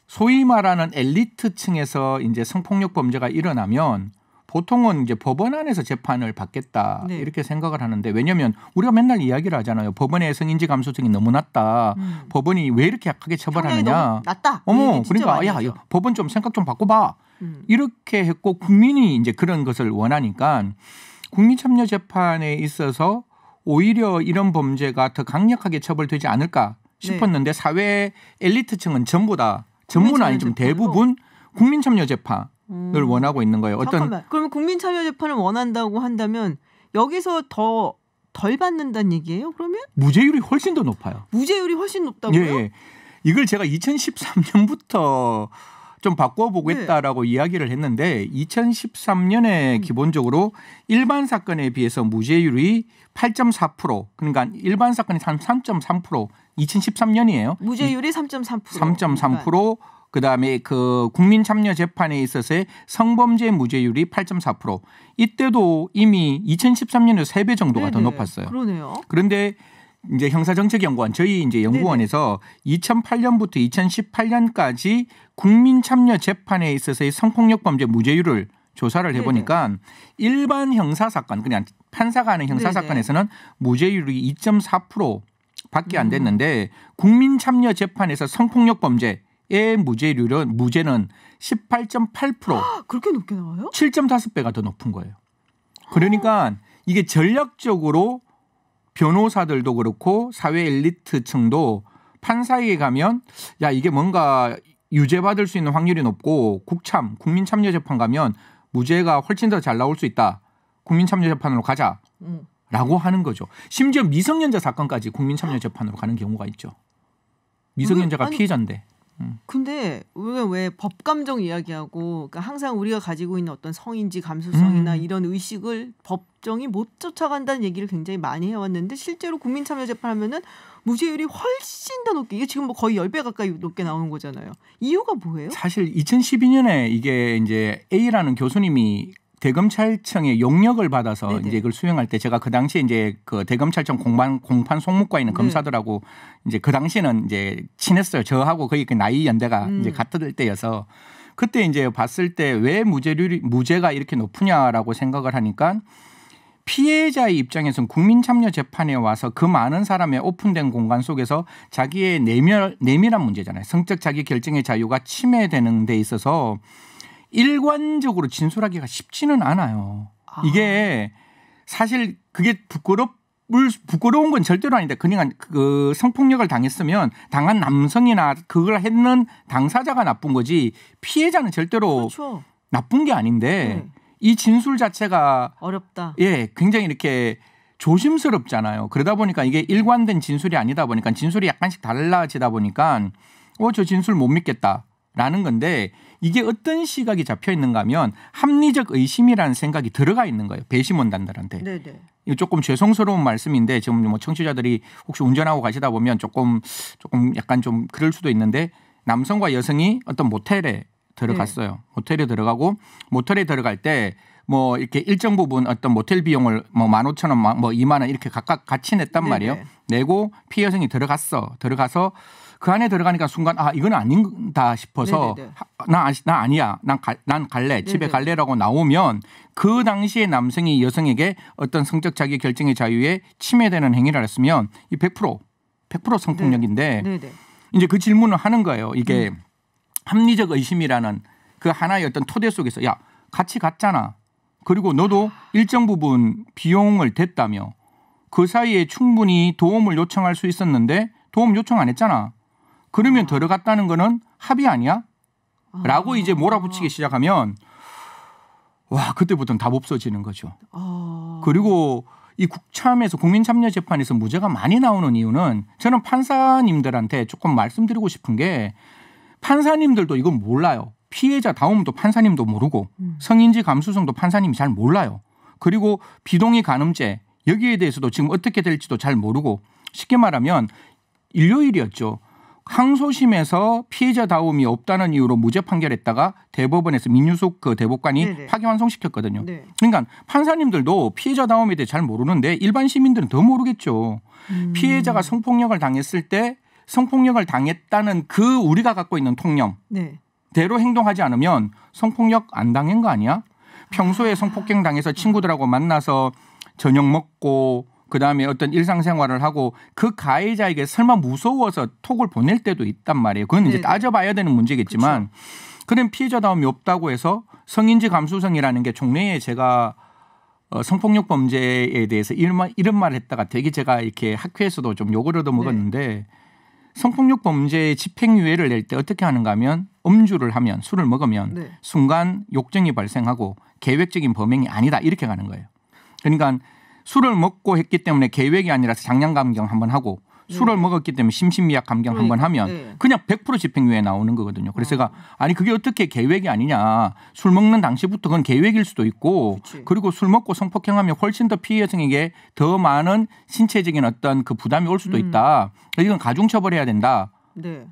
소위 말하는 엘리트층에서 이제 성폭력 범죄가 일어나면 보통은 이제 법원 안에서 재판을 받겠다 이렇게 생각을 하는데 왜냐하면 우리가 맨날 이야기를 하잖아요. 법원의 성인지 감수성이 너무 낮다. 법원이 왜 이렇게 약하게 처벌하느냐. 너무 낮다. 그러니까 야, 법원 좀 생각 좀 바꿔봐. 이렇게 했고 국민이 이제 그런 것을 원하니까 국민참여재판에 있어서 오히려 이런 범죄가 더 강력하게 처벌되지 않을까 싶었는데 사회 엘리트층은 전부는 아니지만 대부분 국민참여재판을 원하고 있는 거예요. 잠깐만. 그러면 국민참여재판을 원한다고 한다면 여기서 더 덜 받는다는 얘기예요? 그러면? 무죄율이 훨씬 더 높아요. 무죄율이 훨씬 높다고요? 이걸 제가 2013년부터 좀 바꿔보겠다라고 이야기를 했는데 2013년에 기본적으로 일반 사건에 비해서 무죄율이 8.4% 그러니까 일반 사건이 한 3.3% 2013년이에요. 무죄율이 3.3%. 3.3% 그다음에 그 국민참여재판에 있어서의 성범죄 무죄율이 8.4%. 이때도 이미 2013년에 3배 정도가 더 높았어요. 그러네요. 그런데 이제 형사정책연구원 저희 이제 연구원에서 2008년부터 2018년까지 국민참여재판에 있어서의 성폭력 범죄 무죄율을 조사를 해보니까 일반 형사사건 그냥 판사가 하는 형사사건에서는 무죄율이 2.4%밖에 안 됐는데 국민참여재판에서 성폭력 범죄의 무죄는 18.8%. 그렇게 높게 나와요? 7.5배가 더 높은 거예요. 그러니까 이게 전략적으로 변호사들도 그렇고 사회 엘리트층도 판사에게 가면 야 이게 뭔가 유죄받을 수 있는 확률이 높고 국민참여재판 가면 무죄가 훨씬 더 잘 나올 수 있다. 국민참여재판으로 가자라고 하는 거죠. 심지어 미성년자 사건까지 국민참여재판으로 가는 경우가 있죠. 미성년자가 피해자인데. 근데 우리가 왜 법감정 이야기하고 그러니까 항상 우리가 가지고 있는 어떤 성인지 감수성이나 이런 의식을 법정이 못 쫓아간다는 얘기를 굉장히 많이 해왔는데 실제로 국민참여재판 하면은 무죄율이 훨씬 더 높게 이게 지금 뭐 거의 10배 가까이 높게 나오는 거잖아요. 이유가 뭐예요? 사실 2012년에 이게 이제 A라는 교수님이 대검찰청의 용역을 받아서 네네. 이제 이걸 수행할 때 제가 그 당시에 이제 그 대검찰청 공판 송무과에 있는 검사들하고 이제 그 당시에는 이제 친했어요. 저하고 거의 그 나이 연대가 이제 같을 때여서 그때 이제 봤을 때 왜 무죄가 이렇게 높으냐라고 생각을 하니까 피해자의 입장에서는 국민참여재판에 와서 그 많은 사람의 오픈된 공간 속에서 자기의 내밀한 문제잖아요. 성적 자기 결정의 자유가 침해되는 데 있어서 일관적으로 진술하기가 쉽지는 않아요. 이게 사실 그게 부끄러운 건 절대로 아닌데 그냥 그 성폭력을 당했으면 당한 남성이나 그걸 했는 당사자가 나쁜 거지 피해자는 절대로 그렇죠. 나쁜 게 아닌데 이 진술 자체가 어렵다. 예, 굉장히 이렇게 조심스럽잖아요. 그러다 보니까 이게 일관된 진술이 아니다 보니까 진술이 약간씩 달라지다 보니까 저 진술 못 믿겠다라는 건데 이게 어떤 시각이 잡혀 있는가 하면 합리적 의심이라는 생각이 들어가 있는 거예요. 배심원단들한테. 네네. 이거 조금 죄송스러운 말씀인데 지금 뭐 청취자들이 혹시 운전하고 가시다 보면 조금 약간 좀 그럴 수도 있는데 남성과 여성이 어떤 모텔에 들어갔어요. 네. 모텔에 들어가고 모텔에 들어갈 때 뭐 이렇게 일정 부분 어떤 모텔 비용을 뭐 15,000원, 뭐 2만 원 이렇게 각각 같이 냈단 말이에요. 내고 피해 여성이 들어가서 그 안에 들어가니까 순간 이건 아닌다 싶어서 나 아니야. 난 갈래. 집에 갈래라고 나오면 그 당시에 남성이 여성에게 어떤 성적 자기 결정의 자유에 침해되는 행위를 했으면 이 100% 성폭력인데 이제 그 질문을 하는 거예요. 이게 합리적 의심이라는 그 하나의 어떤 토대 속에서 야 같이 갔잖아. 그리고 너도 일정 부분 비용을 댔다며 그 사이에 충분히 도움을 요청할 수 있었는데 도움 요청 안 했잖아. 그러면 들어갔다는 거는 합의 아니야? 라고 이제 몰아붙이기 시작하면 와 그때부터는 답 없어지는 거죠. 그리고 이 국참에서 국민참여재판에서 무죄가 많이 나오는 이유는 저는 판사님들한테 조금 말씀드리고 싶은 게 판사님들도 이건 몰라요. 피해자다움도 판사님도 모르고 성인지 감수성도 판사님이 잘 몰라요. 그리고 비동의 간음죄 여기에 대해서도 지금 어떻게 될지도 잘 모르고 쉽게 말하면 일요일이었죠. 항소심에서 피해자다움이 없다는 이유로 무죄 판결했다가 대법원에서 민유숙 그 대법관이 파기환송시켰거든요. 네. 그러니까 판사님들도 피해자다움에 대해 잘 모르는데 일반 시민들은 더 모르겠죠. 피해자가 성폭력을 당했을 때 성폭력을 당했다는 그 우리가 갖고 있는 통념 대로 행동하지 않으면 성폭력 안 당한 거 아니야? 평소에 성폭행 당해서 친구들하고 만나서 저녁 먹고 그다음에 어떤 일상생활을 하고 그 가해자에게 설마 무서워서 톡을 보낼 때도 있단 말이에요. 그건 이제 따져봐야 되는 문제겠지만 그런 피해자다움이 없다고 해서 성인지 감수성이라는 게 종래에 제가 성폭력 범죄에 대해서 이런 말을 했다가 되게 제가 이렇게 학회에서도 좀 욕을 얻어먹었는데 성폭력 범죄의 집행유예를 낼 때 어떻게 하는가 하면 음주를 하면 술을 먹으면 순간 욕정이 발생하고 계획적인 범행이 아니다 이렇게 가는 거예요. 그러니까 술을 먹고 했기 때문에 계획이 아니라 장량감경 한번 하고 술을 먹었기 때문에 심신미약 감경 한번 하면 그냥 100% 집행유예 나오는 거거든요. 그래서 제가 아니 그게 어떻게 계획이 아니냐. 술 먹는 당시부터 그건 계획일 수도 있고 그리고 술 먹고 성폭행하면 훨씬 더 피해 여성에게 더 많은 신체적인 어떤 그 부담이 올 수도 있다. 이건 가중처벌해야 된다.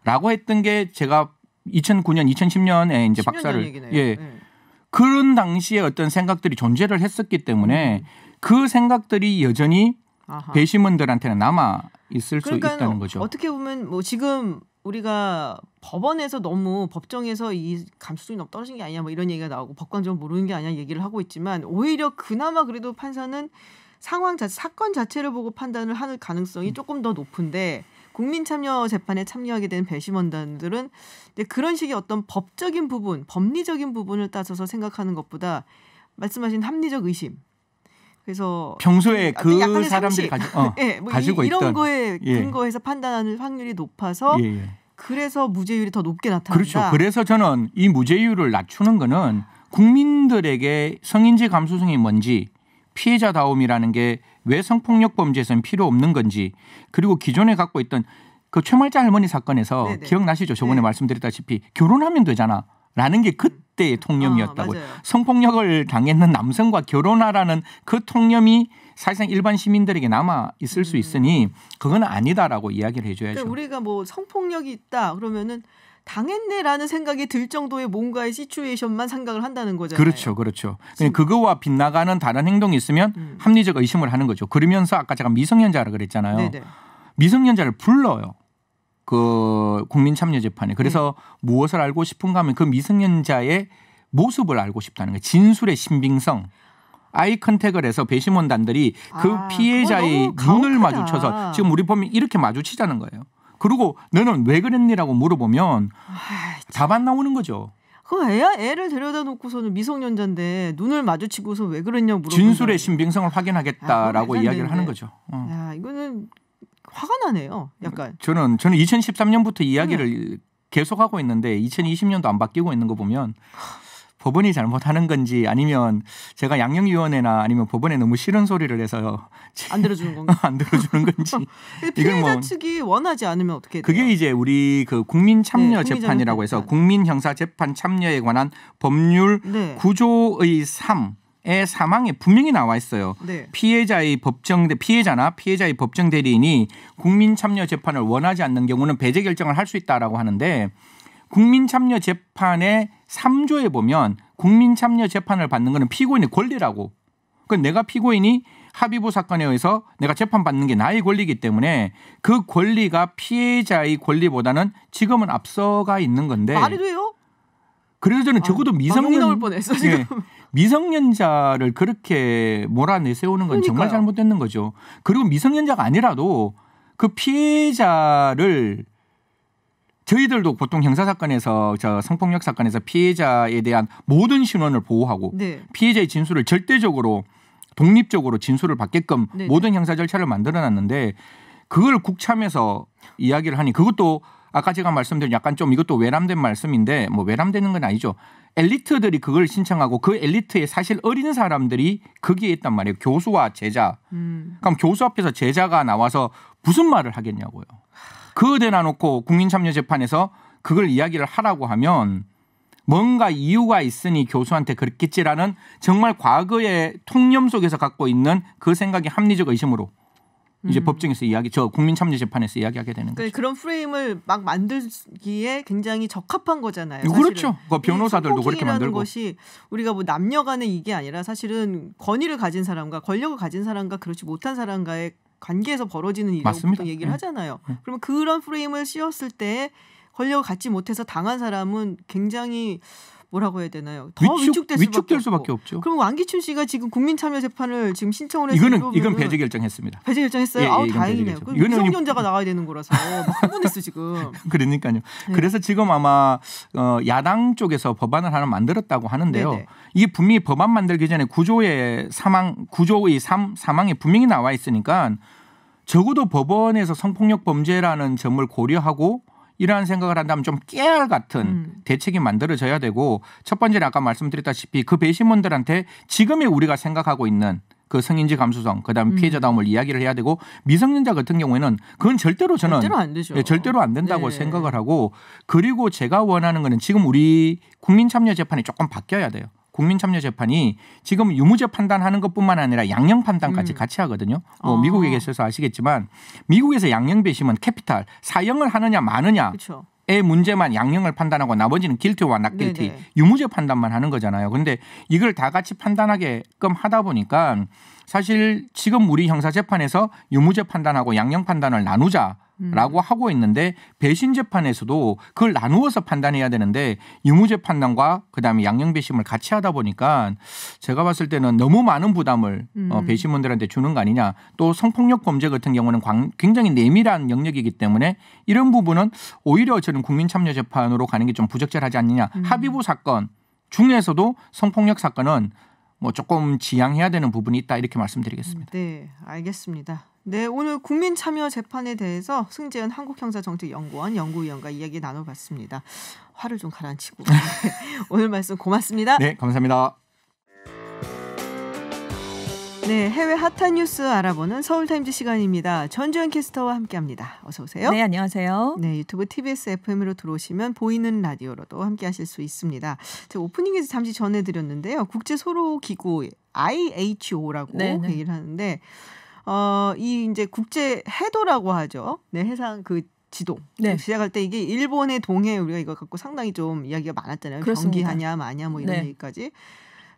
라고 했던 게 제가 2009년, 2010년에 이제 박사를 그런 당시에 어떤 생각들이 존재를 했었기 때문에 그 생각들이 여전히 배심원들한테는 남아 있을 수 있다는 거죠. 어떻게 보면 뭐 지금 우리가 법원에서 너무 법정에서 이 감수성이 너무 떨어진 게 아니냐 뭐 이런 얘기가 나오고 법관적으로 모르는 게 아니냐 얘기를 하고 있지만 오히려 그나마 그래도 판사는 상황 자체, 사건 자체를 보고 판단을 하는 가능성이 조금 더 높은데 국민참여재판에 참여하게 된 배심원단들은 그런 식의 어떤 법적인 부분, 법리적인 부분을 따져서 생각하는 것보다 말씀하신 합리적 의심. 그래서 평소에 그 사람들이 가지고 이런 있던 거에 근거해서 판단하는 확률이 높아서 그래서 무죄율이 더 높게 나타난다. 그렇죠. 그래서 저는 이 무죄율을 낮추는 거는 국민들에게 성인지 감수성이 뭔지 피해자다움이라는 게 왜 성폭력 범죄에서는 필요 없는 건지 그리고 기존에 갖고 있던 그 최말자 할머니 사건에서 기억나시죠? 저번에 말씀드렸다시피 결혼하면 되잖아. 라는 게 그때의 통념이었다고요. 성폭력을 당했는 남성과 결혼하라는 그 통념이 사실상 일반 시민들에게 남아 있을 수 있으니 그건 아니다라고 이야기를 해줘야죠. 그러니까 우리가 뭐 성폭력이 있다 그러면은 당했네라는 생각이 들 정도의 뭔가의 시츄에이션만 생각을 한다는 거잖아요. 그렇죠, 그렇죠. 그거와 빗나가는 다른 행동이 있으면 합리적 의심을 하는 거죠. 그러면서 아까 제가 미성년자라 그랬잖아요. 네네. 미성년자를 불러요. 그 국민참여재판에. 그래서 무엇을 알고 싶은가 하면 그 미성년자의 모습을 알고 싶다는 거예요. 진술의 신빙성. 아이 컨택을 해서 배심원단들이 그 피해자의 눈을 마주쳐서 지금 우리 보면 이렇게 마주치자는 거예요. 그리고 너는 왜 그랬니라고 물어보면 답 안 나오는 거죠. 그 애를 데려다 놓고서는 미성년자인데 눈을 마주치고서 왜 그랬냐고 물어보면 진술의 신빙성을 확인하겠다라고 이야기를 하는 거죠. 야, 이거는 화가 나네요. 약간. 저는 2013년부터 이야기를 계속하고 있는데 2020년도 안 바뀌고 있는 거 보면 법원이 잘못하는 건지 아니면 제가 양형위원회나 아니면 법원에 너무 싫은 소리를 해서 안 들어주는 건가? 안 들어주는 건지. 피해자 측이 원하지 않으면 어떻게 돼요? 그게 이제 우리 그 국민참여재판이라고 해서 국민형사재판 참여에 관한 법률 9조의 3의 사망에 분명히 나와 있어요. 네. 피해자의 법정 대리인이 국민참여재판을 원하지 않는 경우는 배제 결정을 할 수 있다라고 하는데 국민참여재판의 3조에 보면 국민참여재판을 받는 것은 피고인의 권리라고. 그러니까 내가 피고인이 합의부 사건에 의해서 내가 재판받는 게 나의 권리이기 때문에 그 권리가 피해자의 권리보다는 지금은 앞서가 있는 건데. 말이 돼요? 그래서 저는 적어도 미성년자를 그렇게 몰아내세우는 건 정말 잘못됐는 거죠. 그리고 미성년자가 아니라도 그 피해자를 저희들도 보통 형사사건에서 성폭력 사건에서 피해자에 대한 모든 신원을 보호하고 피해자의 진술을 절대적으로 독립적으로 진술을 받게끔 모든 형사 절차를 만들어놨는데 그걸 국참에서 이야기를 하니 그것도 아까 제가 말씀드린 약간 좀 이것도 외람된 말씀인데 뭐 외람되는 건 아니죠. 엘리트들이 그걸 신청하고 그 엘리트의 사실 어린 사람들이 거기에 있단 말이에요. 교수와 제자. 그럼 교수 앞에서 제자가 나와서 무슨 말을 하겠냐고요. 그거 대놔놓고 국민참여재판에서 그걸 이야기를 하라고 하면 뭔가 이유가 있으니 교수한테 그랬겠지라는 정말 과거의 통념 속에서 갖고 있는 그 생각이 합리적 의심으로 이제 법정에서 국민참여재판에서 이야기하게 되는 거죠. 그런 프레임을 막 만들기에 굉장히 적합한 거잖아요. 사실은. 그렇죠. 그 변호사들도 그렇게 만들고. 것이 우리가 뭐 남녀간의 이게 아니라 사실은 권위를 가진 사람과 권력을 가진 사람과 그렇지 못한 사람과의 관계에서 벌어지는 일이라고 보통 얘기를 하잖아요. 그러면 그런 프레임을 씌웠을 때 권력을 갖지 못해서 당한 사람은 굉장히 뭐라고 해야 되나요? 더 위축될 수밖에 없죠. 그럼 왕기춘 씨가 지금 국민참여재판을 지금 신청을 해서 이건 배제 결정했습니다. 배제 결정했어요. 아우 다행이네요. 미성년자가 나와야 되는 거라서 막 흥분했어 지금. 그러니까요. 그래서 지금 아마 야당 쪽에서 법안을 하나 만들었다고 하는데요. 이게 분명히 법안 만들기 전에 구조의 3 사망에 분명히 나와 있으니까 적어도 법원에서 성폭력 범죄라는 점을 고려하고 이러한 생각을 한다면 좀 깨알 같은 대책이 만들어져야 되고 첫 번째는 아까 말씀드렸다시피 그 배심원들한테 지금의 우리가 생각하고 있는 그 성인지 감수성 그다음에 피해자다움을 이야기를 해야 되고 미성년자 같은 경우에는 그건 절대로 안 되죠. 절대로 안 된다고 생각을 하고 그리고 제가 원하는 거는 지금 우리 국민참여재판이 조금 바뀌어야 돼요. 국민참여재판이 지금 유무죄 판단하는 것뿐만 아니라 양형 판단까지 같이 하거든요. 미국에 계셔서 아시겠지만 미국에서 양형 배심은 캐피탈 사형을 하느냐 마느냐의 문제만 양형을 판단하고 나머지는 길티와 낫길티 유무죄 판단만 하는 거잖아요. 그런데 이걸 다 같이 판단하게끔 하다 보니까 사실 지금 우리 형사재판에서 유무죄 판단하고 양형 판단을 나누자라고 하고 있는데 배신 재판에서도 그걸 나누어서 판단해야 되는데 유무죄 판단과 그다음에 양형 배심을 같이 하다 보니까 제가 봤을 때는 너무 많은 부담을 배심원들한테 주는 거 아니냐. 또 성폭력 범죄 같은 경우는 굉장히 내밀한 영역이기 때문에 이런 부분은 오히려 저는 국민참여재판으로 가는 게 좀 부적절하지 않느냐. 합의부 사건 중에서도 성폭력 사건은 뭐 조금 지양해야 되는 부분이 있다 이렇게 말씀드리겠습니다. 네, 알겠습니다. 네, 오늘 국민참여재판에 대해서 승재현 한국형사정책연구원 연구위원과 이야기 나눠봤습니다. 화를 좀 가라앉히고 오늘 말씀 고맙습니다. 네, 감사합니다. 네, 해외 핫한 뉴스 알아보는 서울타임즈 시간입니다. 전주현 캐스터와 함께합니다. 어서 오세요. 네, 안녕하세요. 네, 유튜브 TBS FM으로 들어오시면 보이는 라디오로도 함께하실 수 있습니다. 제가 오프닝에서 잠시 전해드렸는데요. 국제소로기구 IHO라고 네네. 얘기를 하는데 이 이제 국제 해도라고 하죠. 네, 해상 그 지도 네. 시작할 때 이게 일본의 동해 우리가 이거 갖고 상당히 좀 이야기가 많았잖아요. 그렇습니다. 경기하냐 마냐 뭐 이런 네. 얘기까지.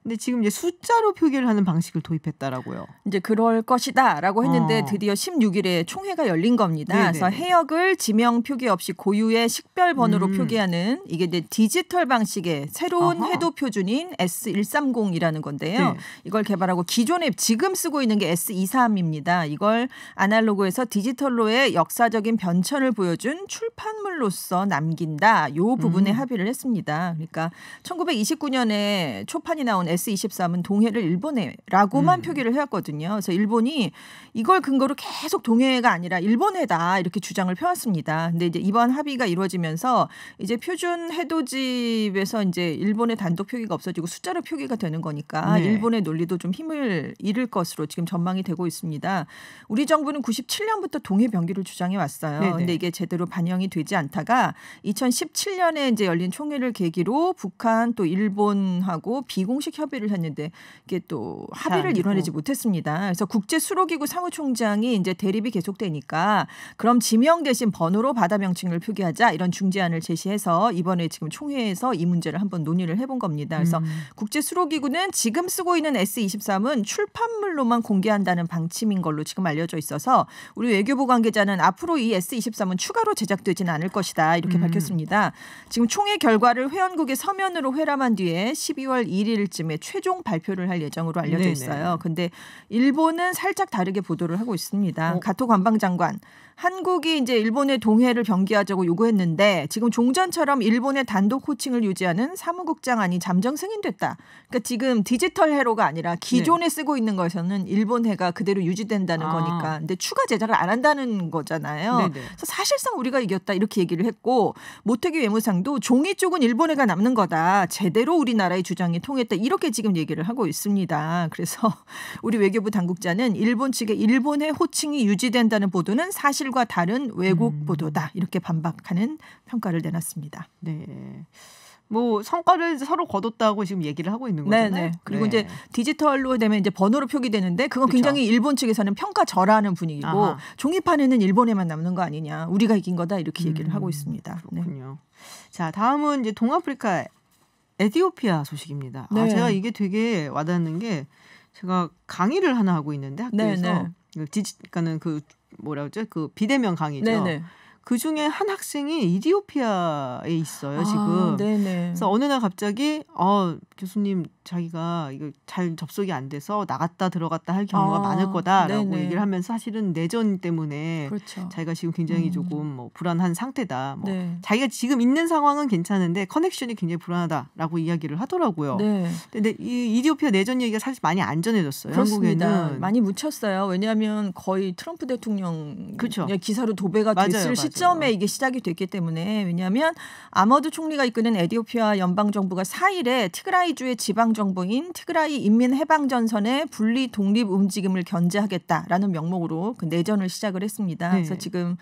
근데 지금 이제 숫자로 표기를 하는 방식을 도입했다라고요. 이제 그럴 것이다라고 했는데 드디어 16일에 총회가 열린 겁니다. 네네. 그래서 해역을 지명 표기 없이 고유의 식별 번호로 표기하는 이게 이제 디지털 방식의 새로운 해도 표준인 S130이라는 건데요. 네. 이걸 개발하고 기존에 지금 쓰고 있는 게 S23입니다. 이걸 아날로그에서 디지털로의 역사적인 변천을 보여준 출판물로서 남긴다. 요 부분에 합의를 했습니다. 그러니까 1929년에 초판이 나온 S23은 동해를 일본해라고만 표기를 해왔거든요. 그래서 일본이 이걸 근거로 계속 동해가 아니라 일본해다 이렇게 주장을 펴왔습니다. 근데 이제 이번 합의가 이루어지면서 이제 표준 해도집에서 이제 일본의 단독 표기가 없어지고 숫자로 표기가 되는 거니까 네. 일본의 논리도 좀 힘을 잃을 것으로 지금 전망이 되고 있습니다. 우리 정부는 97년부터 동해 병기를 주장해 왔어요. 네네. 근데 이게 제대로 반영이 되지 않다가 2017년에 이제 열린 총회를 계기로 북한 또 일본하고 비공식 협의를 했는데 이게 또 합의를 이뤄내지 못했습니다. 그래서 국제수로기구 사무총장이 이제 대립이 계속되니까 그럼 지명 대신 번호로 바다 명칭을 표기하자 이런 중재안을 제시해서 이번에 지금 총회에서 이 문제를 한번 논의를 해본 겁니다. 그래서 국제수로기구는 지금 쓰고 있는 S23은 출판물로만 공개한다는 방침인 걸로 지금 알려져 있어서 우리 외교부 관계자는 앞으로 이 S23은 추가로 제작되지는 않을 것이다 이렇게 밝혔습니다. 지금 총회 결과를 회원국의 서면으로 회람한 뒤에 12월 1일쯤에 최종 발표를 할 예정으로 알려져 있어요. 그런데 일본은 살짝 다르게 보도를 하고 있습니다. 가토 관방장관. 한국이 이제 일본의 동해를 병기하자고 요구했는데 지금 종전처럼 일본의 단독 호칭을 유지하는 사무국장안이 잠정 승인됐다. 그러니까 지금 디지털 해로가 아니라 기존에 쓰고 있는 것에서는 일본해가 그대로 유지된다는 거니까. 근데 추가 제작을 안 한다는 거잖아요. 네네. 그래서 사실상 우리가 이겼다 이렇게 얘기를 했고 모태기 외무상도 종이 쪽은 일본해가 남는 거다. 제대로 우리나라의 주장이 통했다. 이렇게 지금 얘기를 하고 있습니다. 그래서 우리 외교부 당국자는 일본 측의 일본해 호칭이 유지된다는 보도는 사실과 다른 왜곡 보도다. 이렇게 반박하는 평가를 내놨습니다. 네. 뭐 성과를 서로 거뒀다고 지금 얘기를 하고 있는 거잖아요. 네네. 그리고 이제 디지털로 되면 이제 번호로 표기되는데 그건 굉장히 일본 측에서는 평가절하하는 분위기고 종이판에는 일본에만 남는 거 아니냐. 우리가 이긴 거다 이렇게 얘기를 하고 있습니다. 그렇군요. 네. 자, 다음은 이제 동아프리카 에티오피아 소식입니다. 네. 제가 이게 되게 와닿는 게 제가 강의를 하나 하고 있는데 학교에서 그러니까는 그 뭐라 그러죠? 그 비대면 강의죠. 네네. 그 중에 한 학생이 이디오피아에 있어요 지금. 네네. 그래서 어느 날 갑자기 교수님 자기가 이거 잘 접속이 안 돼서 나갔다 들어갔다 할 경우가 많을 거다라고 네네. 얘기를 하면서 사실은 내전 때문에 그렇죠. 자기가 지금 굉장히 조금 뭐 불안한 상태다. 뭐 네. 자기가 지금 있는 상황은 괜찮은데 커넥션이 굉장히 불안하다라고 이야기를 하더라고요. 네. 근데 이 이디오피아 내전 얘기가 사실 많이 안전해졌어요. 그렇습니다. 한국에는 많이 묻혔어요. 왜냐하면 거의 트럼프 대통령 그렇죠. 기사로 도배가 맞아요, 됐을 맞아요. 시점에 이게 시작이 됐기 때문에 왜냐하면 아머드 총리가 이끄는 에티오피아 연방정부가 4일에 티그라이주의 지방정부인 티그라이 인민해방전선의 분리 독립 움직임을 견제하겠다라는 명목으로 그 내전을 시작을 했습니다. 네. 그래서 지금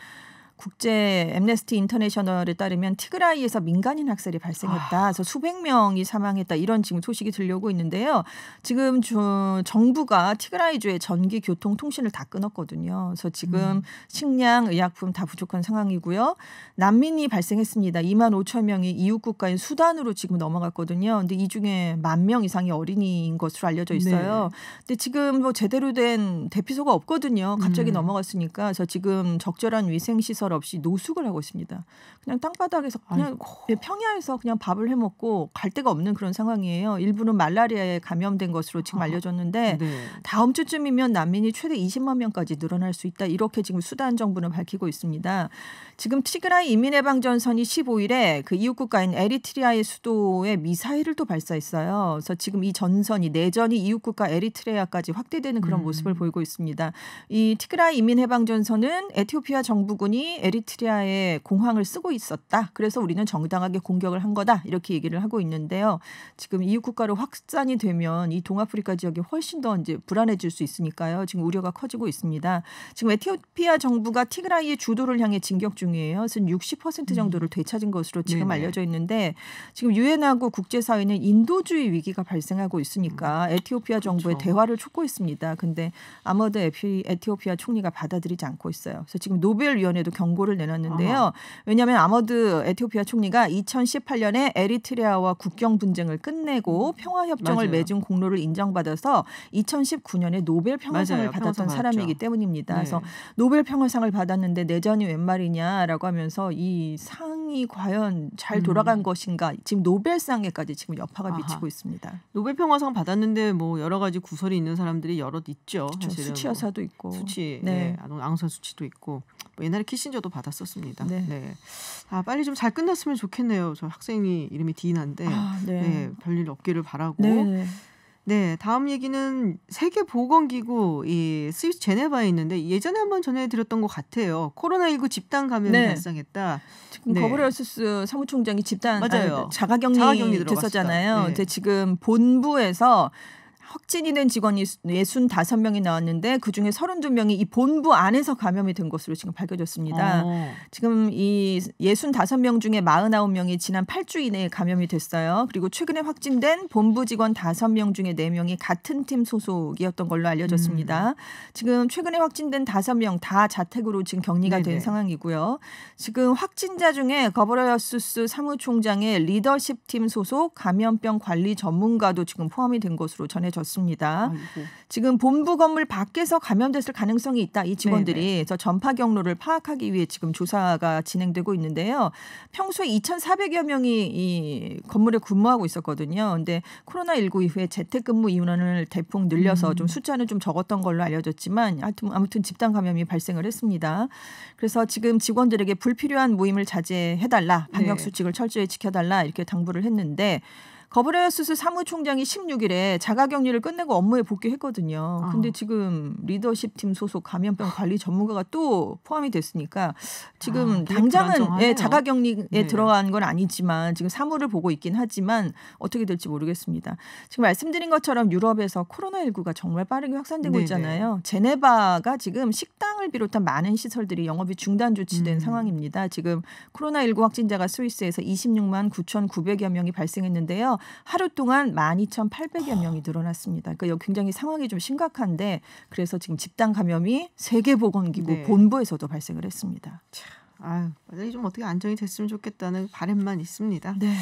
국제 앰네스티 인터내셔널에 따르면 티그라이에서 민간인 학살이 발생했다. 그래서 수백 명이 사망했다. 이런 지금 소식이 들려오고 있는데요. 지금 정부가 티그라이주의 전기, 교통, 통신을 다 끊었거든요. 그래서 지금 식량, 의약품 다 부족한 상황이고요. 난민이 발생했습니다. 2만 5천 명이 이웃 국가인 수단으로 지금 넘어갔거든요. 근데 이 중에 1만 명 이상이 어린이인 것으로 알려져 있어요. 네. 근데 지금 뭐 제대로 된 대피소가 없거든요. 갑자기 넘어갔으니까. 그래서 지금 적절한 위생 시설 없이 노숙을 하고 있습니다. 그냥 땅바닥에서 그냥 평야에서 그냥 밥을 해 먹고 갈 데가 없는 그런 상황이에요. 일부는 말라리아에 감염된 것으로 지금 알려졌는데 다음 주쯤이면 난민이 최대 20만 명까지 늘어날 수 있다. 이렇게 지금 수단 정부는 밝히고 있습니다. 지금 티그라이 인민해방전선이 15일에 그 이웃 국가인 에리트리아의 수도에 미사일을 또 발사했어요. 그래서 지금 이 전선이 내전이 이웃 국가 에리트레아까지 확대되는 그런 모습을 보이고 있습니다. 이 티그라이 인민해방전선은 에티오피아 정부군이 에리트리아의 공항을 쓰고 있었다. 그래서 우리는 정당하게 공격을 한 거다. 이렇게 얘기를 하고 있는데요. 지금 이웃 국가로 확산이 되면 이 동아프리카 지역이 훨씬 더 이제 불안해질 수 있으니까요. 지금 우려가 커지고 있습니다. 지금 에티오피아 정부가 티그라이의 주도를 향해 진격 중이에요. 그래서 60% 정도를 되찾은 것으로 지금 네네. 알려져 있는데 지금 유엔하고 국제사회는 인도주의 위기가 발생하고 있으니까 에티오피아 정부의 그렇죠. 대화를 촉구했습니다. 근데 아머드 에티오피아 총리가 받아들이지 않고 있어요. 그래서 지금 노벨위원회도 경고를 내놨는데요. 왜냐하면 아머드 에티오피아 총리가 2018년에 에리트리아와 국경 분쟁을 끝내고 평화협정을 맞아요. 맺은 공로를 인정받아서 2019년에 노벨 평화상을 맞아요. 받았던 평화상 사람이기 받았죠. 때문입니다. 네. 그래서 노벨 평화상을 받았는데 내전이 웬 말이냐라고 하면서 이 상이 과연 잘 돌아간 것인가 지금 노벨상에까지 지금 여파가 미치고 있습니다. 노벨 평화상 받았는데 뭐 여러 가지 구설이 있는 사람들이 여럿 있죠. 그렇죠. 사실은 수치 여사도 있고 수치, 네. 앙산 수치도 있고 뭐 옛날에 키신저도 받았었습니다. 네. 네. 아 빨리 좀 잘 끝났으면 좋겠네요. 저 학생이 이름이 디나인데 네, 별일 없기를 바라고. 네. 네, 다음 얘기는 세계보건기구 이 스위스 제네바에 있는데 예전에 한번 전해드렸던 것 같아요. 코로나19 집단 감염이 네. 발생했다. 지금 네. 거브레우스스 사무총장이 집단 맞아요. 자가격리 들어갔어요. 됐었잖아요. 네. 근데 지금 본부에서 확진이 된 직원이 65명이 나왔는데 그중에 32명이 이 본부 안에서 감염이 된 것으로 지금 밝혀졌습니다. 지금 이 65명 중에 49명이 지난 8주 이내에 감염이 됐어요. 그리고 최근에 확진된 본부 직원 5명 중에 4명이 같은 팀 소속이었던 걸로 알려졌습니다. 지금 최근에 확진된 5명 다 자택으로 지금 격리가 네네. 된 상황이고요. 지금 확진자 중에 거브레우스스 사무총장의 리더십 팀 소속 감염병 관리 전문가도 지금 포함이 된 것으로 전해졌습니다. 아이고. 지금 본부 건물 밖에서 감염됐을 가능성이 있다. 이 직원들이 네네. 그래서 전파 경로를 파악하기 위해 지금 조사가 진행되고 있는데요. 평소에 2,400여 명이 이 건물에 근무하고 있었거든요. 근데 코로나19 이후에 재택근무 인원을 대폭 늘려서 좀 숫자는 좀 적었던 걸로 알려졌지만 아무튼 집단 감염이 발생을 했습니다. 그래서 지금 직원들에게 불필요한 모임을 자제해달라. 방역 네. 수칙을 철저히 지켜달라. 이렇게 당부를 했는데 거브레우스스 사무총장이 16일에 자가격리를 끝내고 업무에 복귀했거든요. 근데 지금 리더십 팀 소속 감염병 관리 전문가가 또 포함이 됐으니까 지금 당장은 자가격리에 네. 들어간 건 아니지만 지금 사무를 보고 있긴 하지만 어떻게 될지 모르겠습니다. 지금 말씀드린 것처럼 유럽에서 코로나19가 정말 빠르게 확산되고 네네. 있잖아요. 제네바가 지금 식당을 비롯한 많은 시설들이 영업이 중단 조치된 상황입니다. 지금 코로나19 확진자가 스위스에서 26만 9,900여 명이 발생했는데요. 하루 동안 12,800여 명이 늘어났습니다. 그러니까 굉장히 상황이 좀 심각한데 그래서 지금 집단 감염이 세계보건기구 네. 본부에서도 발생을 했습니다. 아유, 빨리 좀 어떻게 안정이 됐으면 좋겠다는 바람만 있습니다. 네.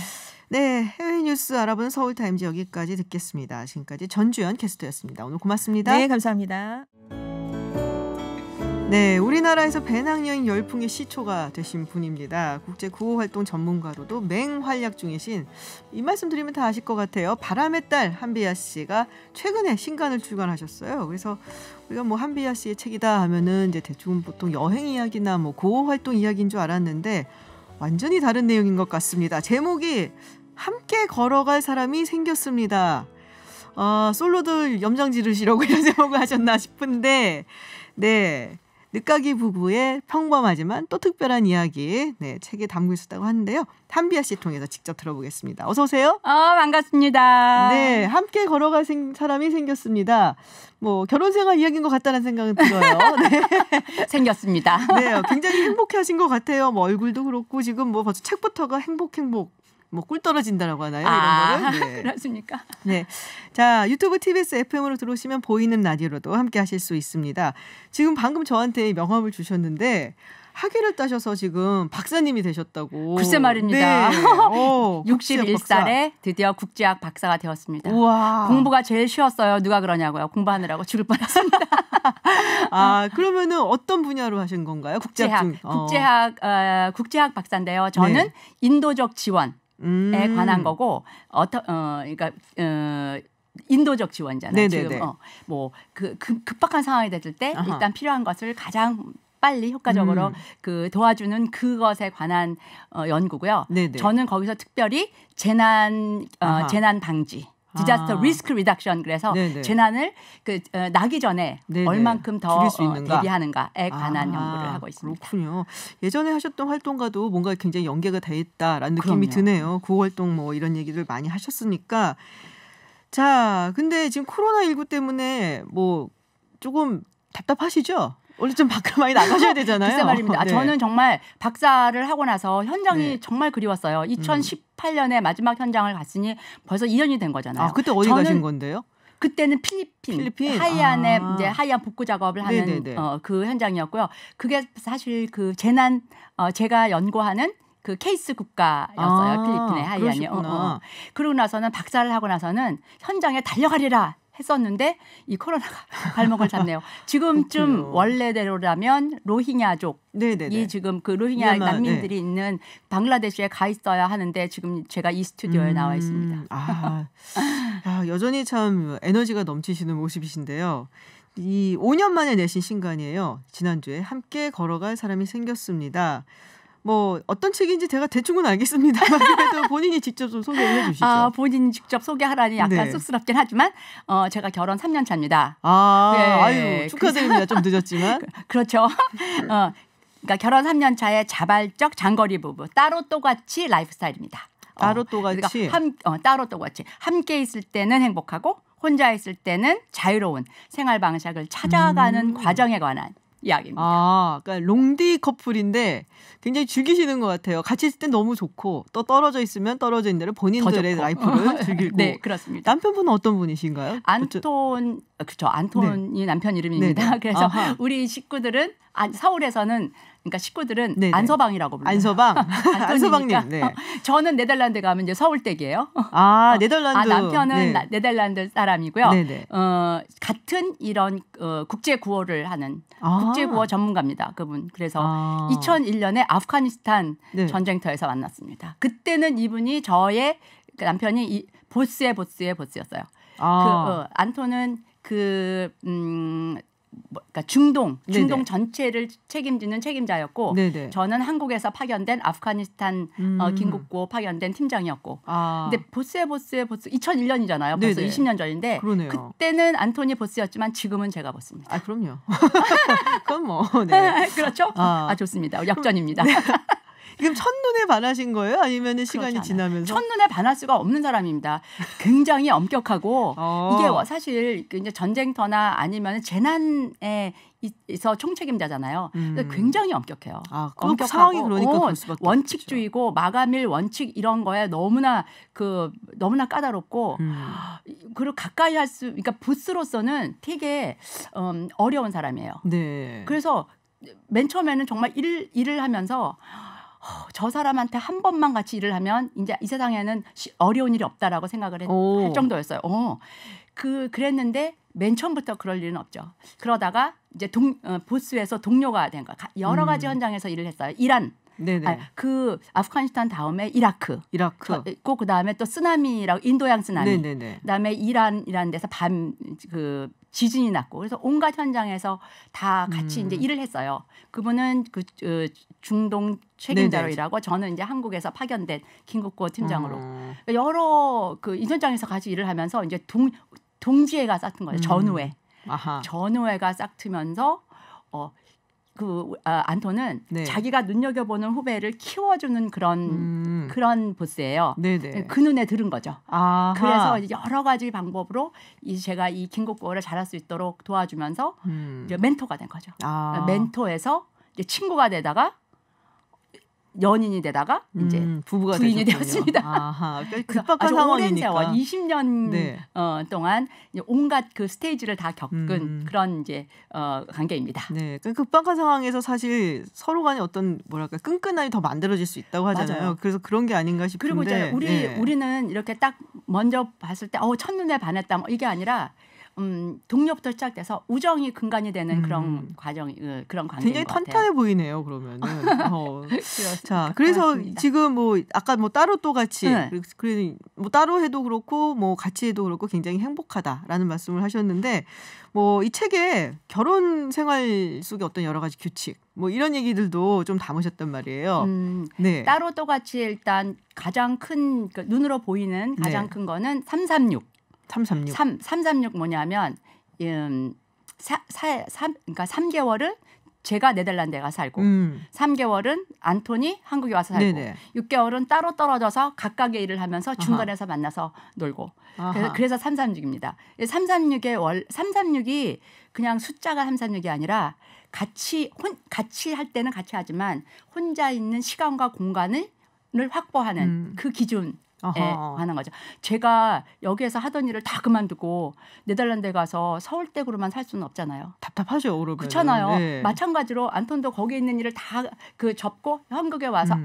네, 해외 뉴스 알아보는 서울타임즈 여기까지 듣겠습니다. 지금까지 전주현 캐스터였습니다. 오늘 고맙습니다. 네, 감사합니다. 네, 우리나라에서 배낭여행 열풍의 시초가 되신 분입니다. 국제 구호활동 전문가로도 맹활약 중이신, 이 말씀 드리면 다 아실 것 같아요. 바람의 딸 한비아 씨가 최근에 신간을 출간하셨어요. 그래서 우리가 뭐 한비아 씨의 책이다 하면은 이제 대충 보통 여행 이야기나 뭐 구호활동 이야기인 줄 알았는데 완전히 다른 내용인 것 같습니다. 제목이 함께 걸어갈 사람이 생겼습니다. 솔로들 염장 지르시려고 이런 제목을 하셨나 싶은데, 네. 늦가기 부부의 평범하지만 또 특별한 이야기, 네, 책에 담고 있었다고 하는데요. 한비아 씨 통해서 직접 들어보겠습니다. 어서 오세요. 반갑습니다. 네, 함께 걸어갈 사람이 생겼습니다. 뭐 결혼생활 이야기인 것 같다는 생각은 들어요. 네. 생겼습니다. 네, 굉장히 행복해하신 것 같아요. 뭐 얼굴도 그렇고 지금 뭐 벌써 책부터가 행복. 뭐 꿀 떨어진다라고 하나요? 이런 거를. 네. 그렇습니까? 네. 자, 유튜브 TBS FM으로 들어오시면 보이는 라디오로도 함께 하실 수 있습니다. 지금 방금 저한테 명함을 주셨는데 학위를 따셔서 지금 박사님이 되셨다고. 글쎄 말입니다. 네. 61살에 드디어 국제학 박사가 되었습니다. 우와. 공부가 제일 쉬웠어요. 누가 그러냐고요. 공부하느라고 죽을 뻔했습니다. 그러면은 어떤 분야로 하신 건가요? 국제학 박사인데요. 저는 네. 인도적 지원. 에 관한 거고 그러니까 인도적 지원잖아요. 네네네. 지금 급박한 상황이 됐을 때 일단 필요한 것을 가장 빨리 효과적으로 도와주는 그것에 관한 연구고요. 네네. 저는 거기서 특별히 재난 방지. 디자스터 리스크 리덕션 그래서 네네. 재난을 나기 전에 네네. 얼만큼 더 줄일 수 있는가? 대비하는가에 관한 연구를 하고 있습니다. 그렇군요. 예전에 하셨던 활동과도 뭔가 굉장히 연계가 돼 있다라는 느낌이 드네요. 구호활동 뭐 이런 얘기를 많이 하셨으니까. 자, 근데 지금 코로나19 때문에 뭐 조금 답답하시죠? 원래 좀 밖으로 많이 나가셔야 되잖아요. 글쎄 말입니다. 네. 저는 정말 박사를 하고 나서 현장이 정말 그리웠어요. 2018년에 마지막 현장을 갔으니 벌써 2년이 된 거잖아요. 아, 그때 어디 가신 건데요? 그때는 필리핀? 하이안에 이제 하이안 복구 작업을 하는 그 현장이었고요. 그게 사실 그 재난 제가 연구하는 그 케이스 국가였어요. 필리핀의 하이안이. 그러고 나서는 박사를 하고 나서는 현장에 달려가리라 했었는데 이 코로나가 발목을 잡네요. 지금쯤 원래대로라면 로힝야족이 지금 그 로힝야 난민들이 있는 방글라데시에 가 있어야 하는데 지금 제가 이 스튜디오에 나와 있습니다. 여전히 참 에너지가 넘치시는 모습이신데요. 이 5년 만에 내신 신간이에요. 지난주에 함께 걸어갈 사람이 생겼습니다. 뭐 어떤 책인지 제가 대충은 알겠습니다만 그래도 본인이 직접 좀 소개를 해주시죠. 본인이 직접 소개하라니 약간 쑥스럽긴 하지만 제가 결혼 3년 차입니다. 아유 축하드립니다. 좀 늦었지만. 그렇죠. 그러니까 결혼 3년 차의 자발적 장거리 부부 따로 또같이 라이프 스타일입니다. 따로 또같이. 그러니까 따로 또같이 함께 있을 때는 행복하고 혼자 있을 때는 자유로운 생활 방식을 찾아가는 과정에 관한 이야기입니다. 그러니까 롱디 커플인데 굉장히 즐기시는 것 같아요. 같이 있을 땐 너무 좋고 또 떨어져 있으면 떨어져 있는 대로 본인들의 라이프를 즐기고. 네, 그렇습니다. 남편분은 어떤 분이신가요? 안톤이 남편 이름입니다. 네네. 그래서 우리 식구들은 서울에서는 그러니까 식구들은 네네. 안서방이라고 불러요. 안서방님. 네. 저는 네덜란드 가면 이제 서울댁이에요. 네덜란드. 남편은 네덜란드 사람이고요. 같은 이런 국제 구호를 하는 국제 구호 전문가입니다. 그분. 그래서 2001년에 아프가니스탄 전쟁터에서 만났습니다. 그때는 이분이 저의 남편이 보스의 보스였어요. 안톤은 그러니까 중동 전체를 책임지는 책임자였고 저는 한국에서 파견된 아프가니스탄 긴급구호 파견된 팀장이었고 근데 보스의 보스 2001년이잖아요. 벌써 20년 전인데 그러네요. 그때는 안토니 보스였지만 지금은 제가 보스입니다. 그럼요. 그건 뭐 네. 그렇죠. 좋습니다. 역전입니다. 지금 첫눈에 반하신 거예요? 아니면 시간이 지나면서? 첫눈에 반할 수가 없는 사람입니다. 굉장히 엄격하고 이게 사실 이제 전쟁터나 아니면 재난에서 총책임자잖아요. 굉장히 엄격해요. 엄격하고 상황이 그러니까 그럴 수밖에 원칙주의고 없겠죠. 마감일 원칙 이런 거에 너무나 까다롭고 그리고 가까이 그러니까 보스로서는 되게 어려운 사람이에요. 네. 그래서 맨 처음에는 정말 일을 하면서 저 사람한테 한 번만 같이 일을 하면 이제 이 세상에는 어려운 일이 없다라고 생각을 할 정도였어요. 그랬는데 맨 처음부터 그럴 일은 없죠. 그러다가 이제 보스에서 동료가 된 거야. 여러 가지 현장에서 일을 했어요. 이란. 그 아프가니스탄 다음에 이라크 있고 그 다음에 또 쓰나미라고 인도양 쓰나미. 그다음에 이란이라는 데서 지진이 났고 그래서 온갖 현장에서 다 같이 이제 일을 했어요. 그분은 중동 책임자로 일하고 저는 이제 한국에서 파견된 긴급구호 팀장으로 여러 이 현장에서 같이 일을 하면서 이제 동지애가 싹튼 거예요. 전우애가 싹트면서 안톤은 자기가 눈여겨보는 후배를 키워주는 그런 보스예요. 그 눈에 들은 거죠. 그래서 이제 여러 가지 방법으로 제가 이 긴급구호를 잘할 수 있도록 도와주면서 이제 멘토가 된 거죠. 멘토에서 이제 친구가 되다가 연인이 되다가 이제 부인이 되었습니다. 급박한 상황이니까. 오랜 세월 20년 동안 온갖 그 스테이지를 다 겪은 그런 이제 관계입니다. 네, 급박한 상황에서 사실 서로 간에 어떤 끈끈함이 더 만들어질 수 있다고 하잖아요. 맞아요. 그래서 그런 게 아닌가 싶은데. 그리고 이제 우리는 이렇게 딱 먼저 봤을 때 첫눈에 반했다 이게 아니라. 동료부터 시작돼서 우정이 근간이 되는 그런 과정, 그런 관계인 굉장히 것 같아요. 탄탄해 보이네요. 그러면은. 자, 그래서 그렇습니다. 지금 아까 따로 또 같이 그래서 따로 해도 그렇고 같이 해도 그렇고 굉장히 행복하다라는 말씀을 하셨는데 이 책에 결혼 생활 속의 어떤 여러 가지 규칙 이런 얘기들도 좀 담으셨단 말이에요. 따로 또 같이 일단 가장 큰 눈으로 보이는 가장 큰 거는 336. 336. 336 뭐냐면 그러니까 3개월은 제가 네덜란드에 가서 살고 3개월은 안톤이 한국에 와서 살고 네네. 6개월은 따로 떨어져서 각각의 일을 하면서 중간에서 만나서 놀고 그래서 336입니다. 336이 그냥 숫자가 336이 아니라 같이 할 때는 같이 하지만 혼자 있는 시간과 공간을 확보하는 그 기준 하는 거죠. 제가 여기에서 하던 일을 다 그만두고 네덜란드에 가서 서울댁으로만 살 수는 없잖아요. 답답하죠. 그러면. 그렇잖아요. 네. 마찬가지로 안톤도 거기 있는 일을 다 접고 한국에 와서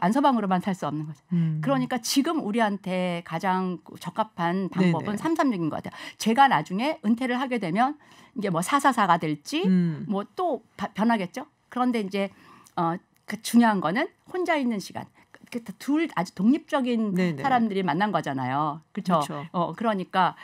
안서방으로만 살 수 없는 거죠. 그러니까 지금 우리한테 가장 적합한 방법은 336인 것 같아요. 제가 나중에 은퇴를 하게 되면 이게 뭐 444가 될지 뭐 또 변하겠죠. 그런데 이제 그 중요한 거는 혼자 있는 시간. 둘 아주 독립적인 네네. 사람들이 만난 거잖아요. 그렇죠. 그러니까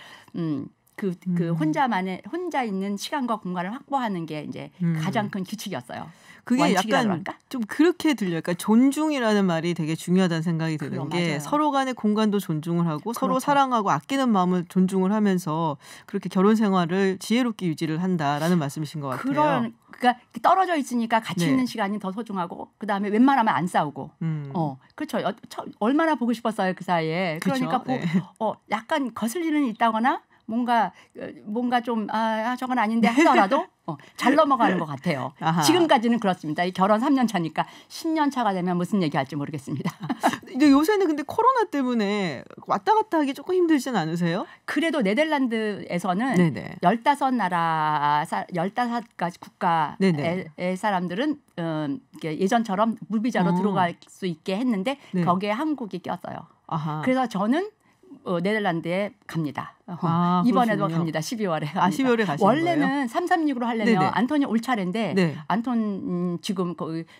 그 혼자 있는 시간과 공간을 확보하는 게 이제 가장 큰 규칙이었어요. 그게 약간 그럴까? 좀 그렇게 들려요. 그러니까 존중이라는 말이 되게 중요하다는 생각이 드는 게 맞아요. 서로 간의 공간도 존중을 하고 그렇죠. 서로 사랑하고 아끼는 마음을 존중을 하면서 그렇게 결혼 생활을 지혜롭게 유지를 한다라는 말씀이신 것 같아요. 그러니까 떨어져 있으니까 같이 있는 시간이 더 소중하고 그다음에 웬만하면 안 싸우고 그렇죠. 얼마나 보고 싶었어요 그 사이에. 그러니까 약간 거슬리는 일 있다거나 뭔가 좀 저건 아닌데 하더라도 잘 넘어가는 것 같아요. 아하. 지금까지는 그렇습니다. 이 결혼 3년 차니까 10년 차가 되면 무슨 얘기할지 모르겠습니다. 근데 요새는 근데 코로나 때문에 왔다 갔다 하기 조금 힘들진 않으세요? 그래도 네덜란드에서는 15가지 국가의 사람들은 예전처럼 무비자로 들어갈 수 있게 했는데 거기에 한국이 꼈어요. 아하. 그래서 저는 네덜란드에 갑니다. 이번에도 갑니다. 12월에. 12월에 가시는 원래는 거예요? 336으로 하려면 안톤이 올 차례인데 안톤 지금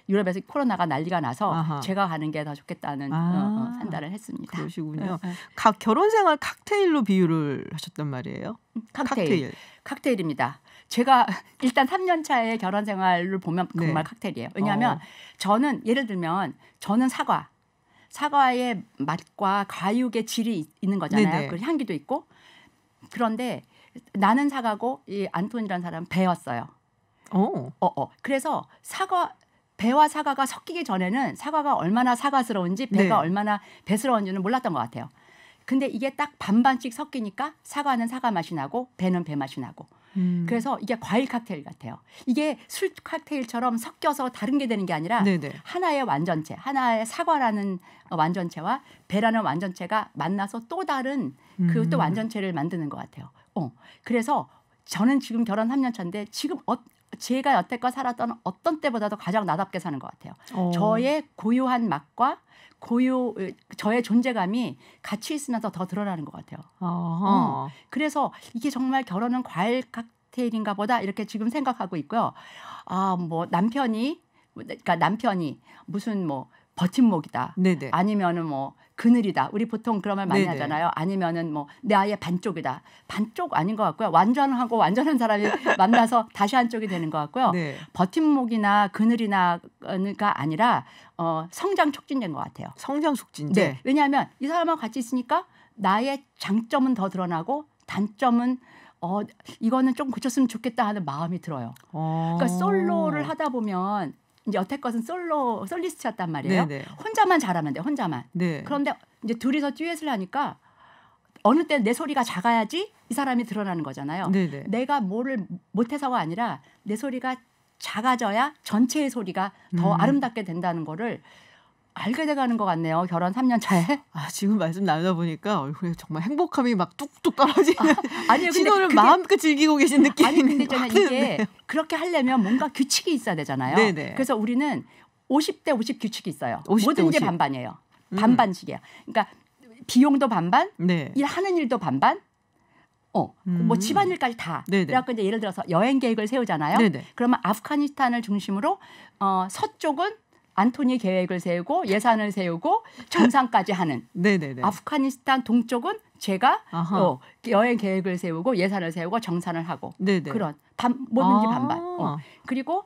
유럽에서 코로나가 난리가 나서 제가 가는 게 더 좋겠다는 판단을 했습니다. 그러시군요. 결혼 생활 칵테일로 비유를 하셨단 말이에요? 칵테일입니다. 제가 일단 3년 차의 결혼 생활을 보면 정말 칵테일이에요. 왜냐하면 저는 예를 들면 저는 사과의 맛과 과육의 질이 있는 거잖아요. 그 향기도 있고. 그런데 나는 사과고 이 안톤이라는 사람은 배였어요. 그래서 배와 사과가 섞이기 전에는 사과가 얼마나 사과스러운지 배가 얼마나 배스러운지는 몰랐던 것 같아요. 근데 이게 딱 반반씩 섞이니까 사과는 사과 맛이 나고 배는 배 맛이 나고. 그래서 이게 과일 칵테일 같아요. 이게 술 칵테일처럼 섞여서 다른 게 되는 게 아니라 하나의 완전체, 하나의 사과라는 완전체와 배라는 완전체가 만나서 또 다른 그 또 완전체를 만드는 것 같아요. 그래서 저는 지금 결혼 3년 차인데 지금 제가 여태껏 살았던 어떤 때보다도 가장 나답게 사는 것 같아요. 저의 고유한 맛과 저의 존재감이 같이 있으면서 더 드러나는 것 같아요. 그래서 이게 정말 결혼은 과일 칵테일인가 보다 이렇게 지금 생각하고 있고요. 뭐 남편이 무슨 뭐 버팀목이다. 아니면은 뭐 그늘이다. 우리 보통 그런 말 많이 하잖아요. 아니면은 뭐 내 아이의 반쪽이다. 반쪽 아닌 것 같고요. 완전하고 완전한 사람이 만나서 다시 한쪽이 되는 것 같고요. 버팀목이나 그늘이나가 아니라 성장 촉진제인 것 같아요. 성장 촉진제. 왜냐하면 이 사람하고 같이 있으니까 나의 장점은 더 드러나고 단점은 이거는 좀 고쳤으면 좋겠다 하는 마음이 들어요. 그러니까 솔로를 하다 보면 이제 여태껏은 솔리스트였단 말이에요. 혼자만 잘하면 돼. 혼자만. 그런데 이제 둘이서 듀엣을 하니까 어느 때 내 소리가 작아야지 이 사람이 드러나는 거잖아요. 내가 뭐를 못해서가 아니라 내 소리가 작아져야 전체의 소리가 더 아름답게 된다는 거를 알게 돼가는 것 같네요. 결혼 3년 차에. 지금 말씀 나누다 보니까 얼굴에 정말 행복함이 막 뚝뚝 떨어지는 신혼을 마음껏 즐기고 계신 느낌이 아니 근데 저는 이게 그렇게 하려면 뭔가 규칙이 있어야 되잖아요. 그래서 우리는 50대 50 규칙이 있어요. 50대 뭐든지 50. 반반이에요. 반반씩이에요. 그러니까 비용도 반반, 일하는 일도 반반, 뭐 집안일까지 다. 그래갖고 이제 예를 들어서 여행 계획을 세우잖아요. 그러면 아프가니스탄을 중심으로 서쪽은 안토니 계획을 세우고 예산을 세우고 정상까지 하는. 아프가니스탄 동쪽은 제가 여행 계획을 세우고 예산을 세우고 정산을 하고 그런 뭐든지 반반. 그리고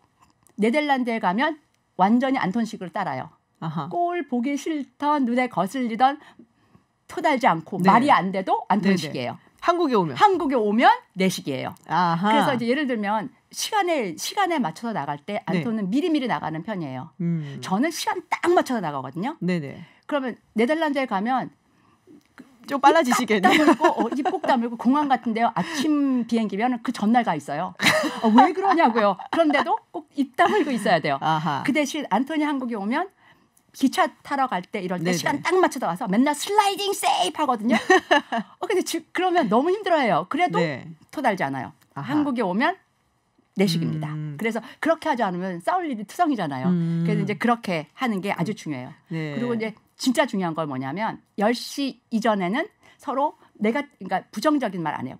네덜란드에 가면 완전히 안톤식으로 따라요. 꼴 보기 싫던 눈에 거슬리던 토달지 않고 말이 안 돼도 안톤식이에요. 한국에 오면 내식이에요. 아하. 그래서 이제 예를 들면 시간에 맞춰서 나갈 때 안토는 미리미리 나가는 편이에요. 저는 시간 딱 맞춰서 나가거든요. 네네. 그러면 네덜란드에 가면 좀 빨라지시겠네요. 입 꼭 다물고 공항 같은데요. 아침 비행기면 그 전날 가 있어요. 왜 그러냐고요. 그런데도 꼭 입 다물고 있어야 돼요. 아하. 그 대신 안토니 한국에 오면 기차 타러 갈 때 이럴 때 네네. 시간 딱 맞춰서 와서 맨날 슬라이딩 세이프 하거든요. 근데 그러면 너무 힘들어해요. 그래도 네. 토달지 않아요. 아하. 한국에 오면 내식입니다. 그래서 그렇게 하지 않으면 싸울 일이 투성이잖아요. 그래서 이제 그렇게 하는 게 아주 중요해요. 네. 그리고 이제 진짜 중요한 건 뭐냐면 10시 이전에는 서로 그러니까 부정적인 말 안 해요.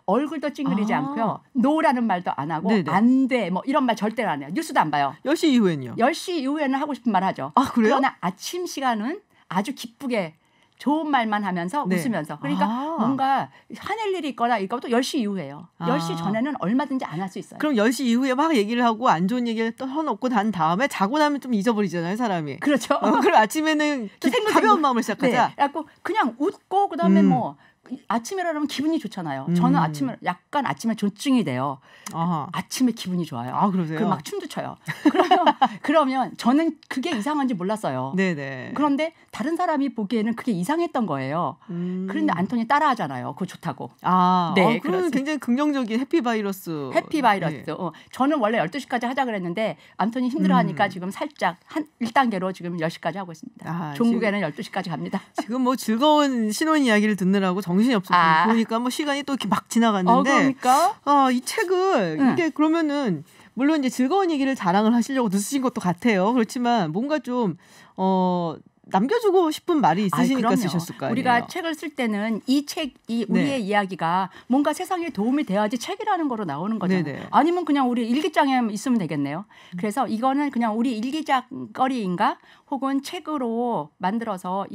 얼굴도 찡그리지 않고요. 노라는 말도 안 하고 네네. 안 돼. 뭐 이런 말 절대로 안 해요. 뉴스도 안 봐요. 10시 이후엔요? 10시 이후에는 하고 싶은 말 하죠. 아, 그래요? 그러나 아침 시간은 아주 기쁘게 좋은 말만 하면서 네. 웃으면서. 그러니까 뭔가 화낼 일이 있거나 이것도 10시 이후예요. 10시 전에는 얼마든지 안 할 수 있어요. 그럼 10시 이후에 막 얘기를 하고 안 좋은 얘기를 또 해놓고 난 다음에 자고 나면 좀 잊어버리잖아요, 사람이. 그렇죠. 그럼 아침에는 가벼운 마음을 시작하자. 네. 그래갖고 그냥 웃고 그다음에 뭐 아침이라면 기분이 좋잖아요. 저는 아침에 조증이 돼요. 아하. 아침에 기분이 좋아요. 아, 그러세요? 막 춤도 춰요. 그러면 저는 그게 이상한지 몰랐어요. 네네. 그런데 다른 사람이 보기에는 그게 이상했던 거예요. 그런데 안토니 따라하잖아요. 그거 좋다고. 네, 그건 굉장히 긍정적인 해피바이러스. 해피바이러스. 네. 저는 원래 12시까지 하자 그랬는데 안토니 힘들어하니까 지금 살짝 1단계로 지금 10시까지 하고 있습니다. 종국에는 12시까지 갑니다. 지금 뭐 즐거운 신혼 이야기를 듣느라고 정신이 없었고 보니까 뭐 시간이 또 이렇게 막 지나갔는데 그러니까? 이 책을 이게 그러면은 물론 이제 즐거운 얘기를 자랑을 하시려고 쓰신 것도 같아요. 그렇지만 뭔가 좀 남겨주고 싶은 말이 있으시니까 쓰셨을 거 아니에요. 우리가 책을 쓸 때는 우리의 이야기가 뭔가 세상에 도움이 돼야지 책이라는 거로 나오는 거잖아요. 네네. 아니면 그냥 우리 일기장에 있으면 되겠네요. 그래서 이거는 그냥 우리 일기장거리인가 혹은 책으로 만들어서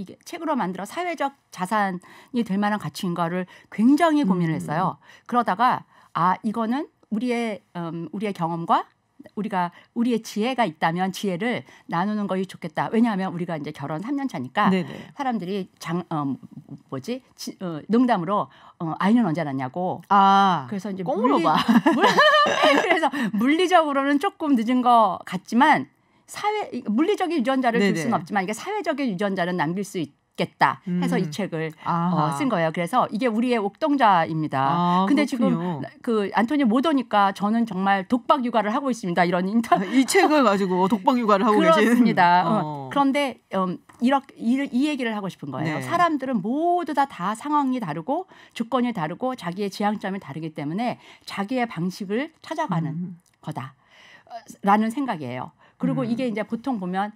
사회적 자산이 될 만한 가치인가를 굉장히 고민을 했어요. 그러다가 이거는 우리의 경험과 우리의 지혜가 있다면 지혜를 나누는 것이 좋겠다. 왜냐하면 우리가 이제 결혼 3년 차니까 네네. 사람들이 농담으로 아이는 언제 낳냐고. 그래서 이제 꼭 물어봐. 그래서 물리적으로는 조금 늦은 것 같지만 물리적인 유전자를 줄 수는 없지만 이게 사회적인 유전자는 남길 수 있겠다 해서 이 책을 쓴 거예요. 그래서 이게 우리의 옥동자입니다. 근데 그렇군요. 지금 그 안토니 못 오니까 저는 정말 독박 육아를 하고 있습니다. 이런 인터뷰. 이 책을 가지고 독박 육아를 하고 계시는. 그렇습니다. 그런데 이 얘기를 하고 싶은 거예요. 네. 사람들은 모두 다 상황이 다르고 조건이 다르고 자기의 지향점이 다르기 때문에 자기의 방식을 찾아가는 거다라는 생각이에요. 그리고 이게 이제 보통 보면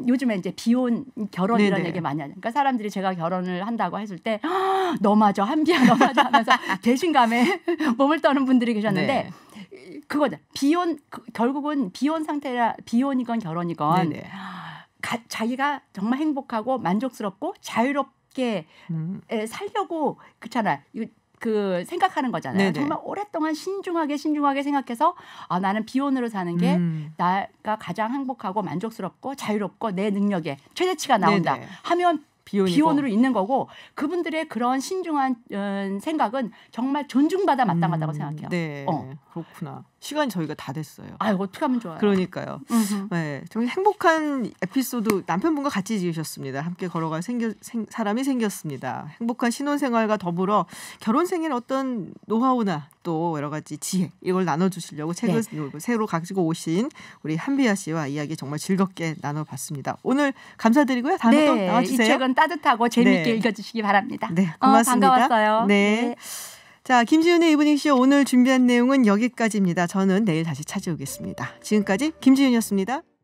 요즘에 이제 비혼 결혼 네네. 이런 얘기 많이 하죠. 그러니까 사람들이 제가 결혼을 한다고 했을 때 너마저 한비야 너마저 하면서 배신감에 몸을 떠는 분들이 계셨는데 그거죠. 결국은 비혼 상태라 비혼이건 결혼이건 자기가 정말 행복하고 만족스럽고 자유롭게 살려고 그렇잖아요. 생각하는 거잖아요. 네네. 정말 오랫동안 신중하게 생각해서 나는 비혼으로 사는 게 나가 가장 행복하고 만족스럽고 자유롭고 내 능력에 최대치가 나온다 하면 비혼으로 있는 거고 그분들의 그런 신중한 생각은 정말 존중받아 마땅하다고 생각해요. 네, 그렇구나. 시간이 저희가 다 됐어요. 어떻게 하면 좋아요. 그러니까요. 네, 정말 행복한 에피소드 남편분과 같이 지으셨습니다. 함께 걸어갈 사람이 생겼습니다. 행복한 신혼생활과 더불어 결혼생의 어떤 노하우나 또 여러 가지 지혜 이걸 나눠주시려고 책을 새로 가지고 오신 우리 한비아 씨와 이야기 정말 즐겁게 나눠봤습니다. 오늘 감사드리고요. 다음에 또 나와주세요. 이 책은 따뜻하고 재미있게 읽어주시기 바랍니다. 네, 고맙습니다. 반가웠어요. 네. 자, 김지윤의 이브닝쇼 오늘 준비한 내용은 여기까지입니다. 저는 내일 다시 찾아오겠습니다. 지금까지 김지윤이었습니다.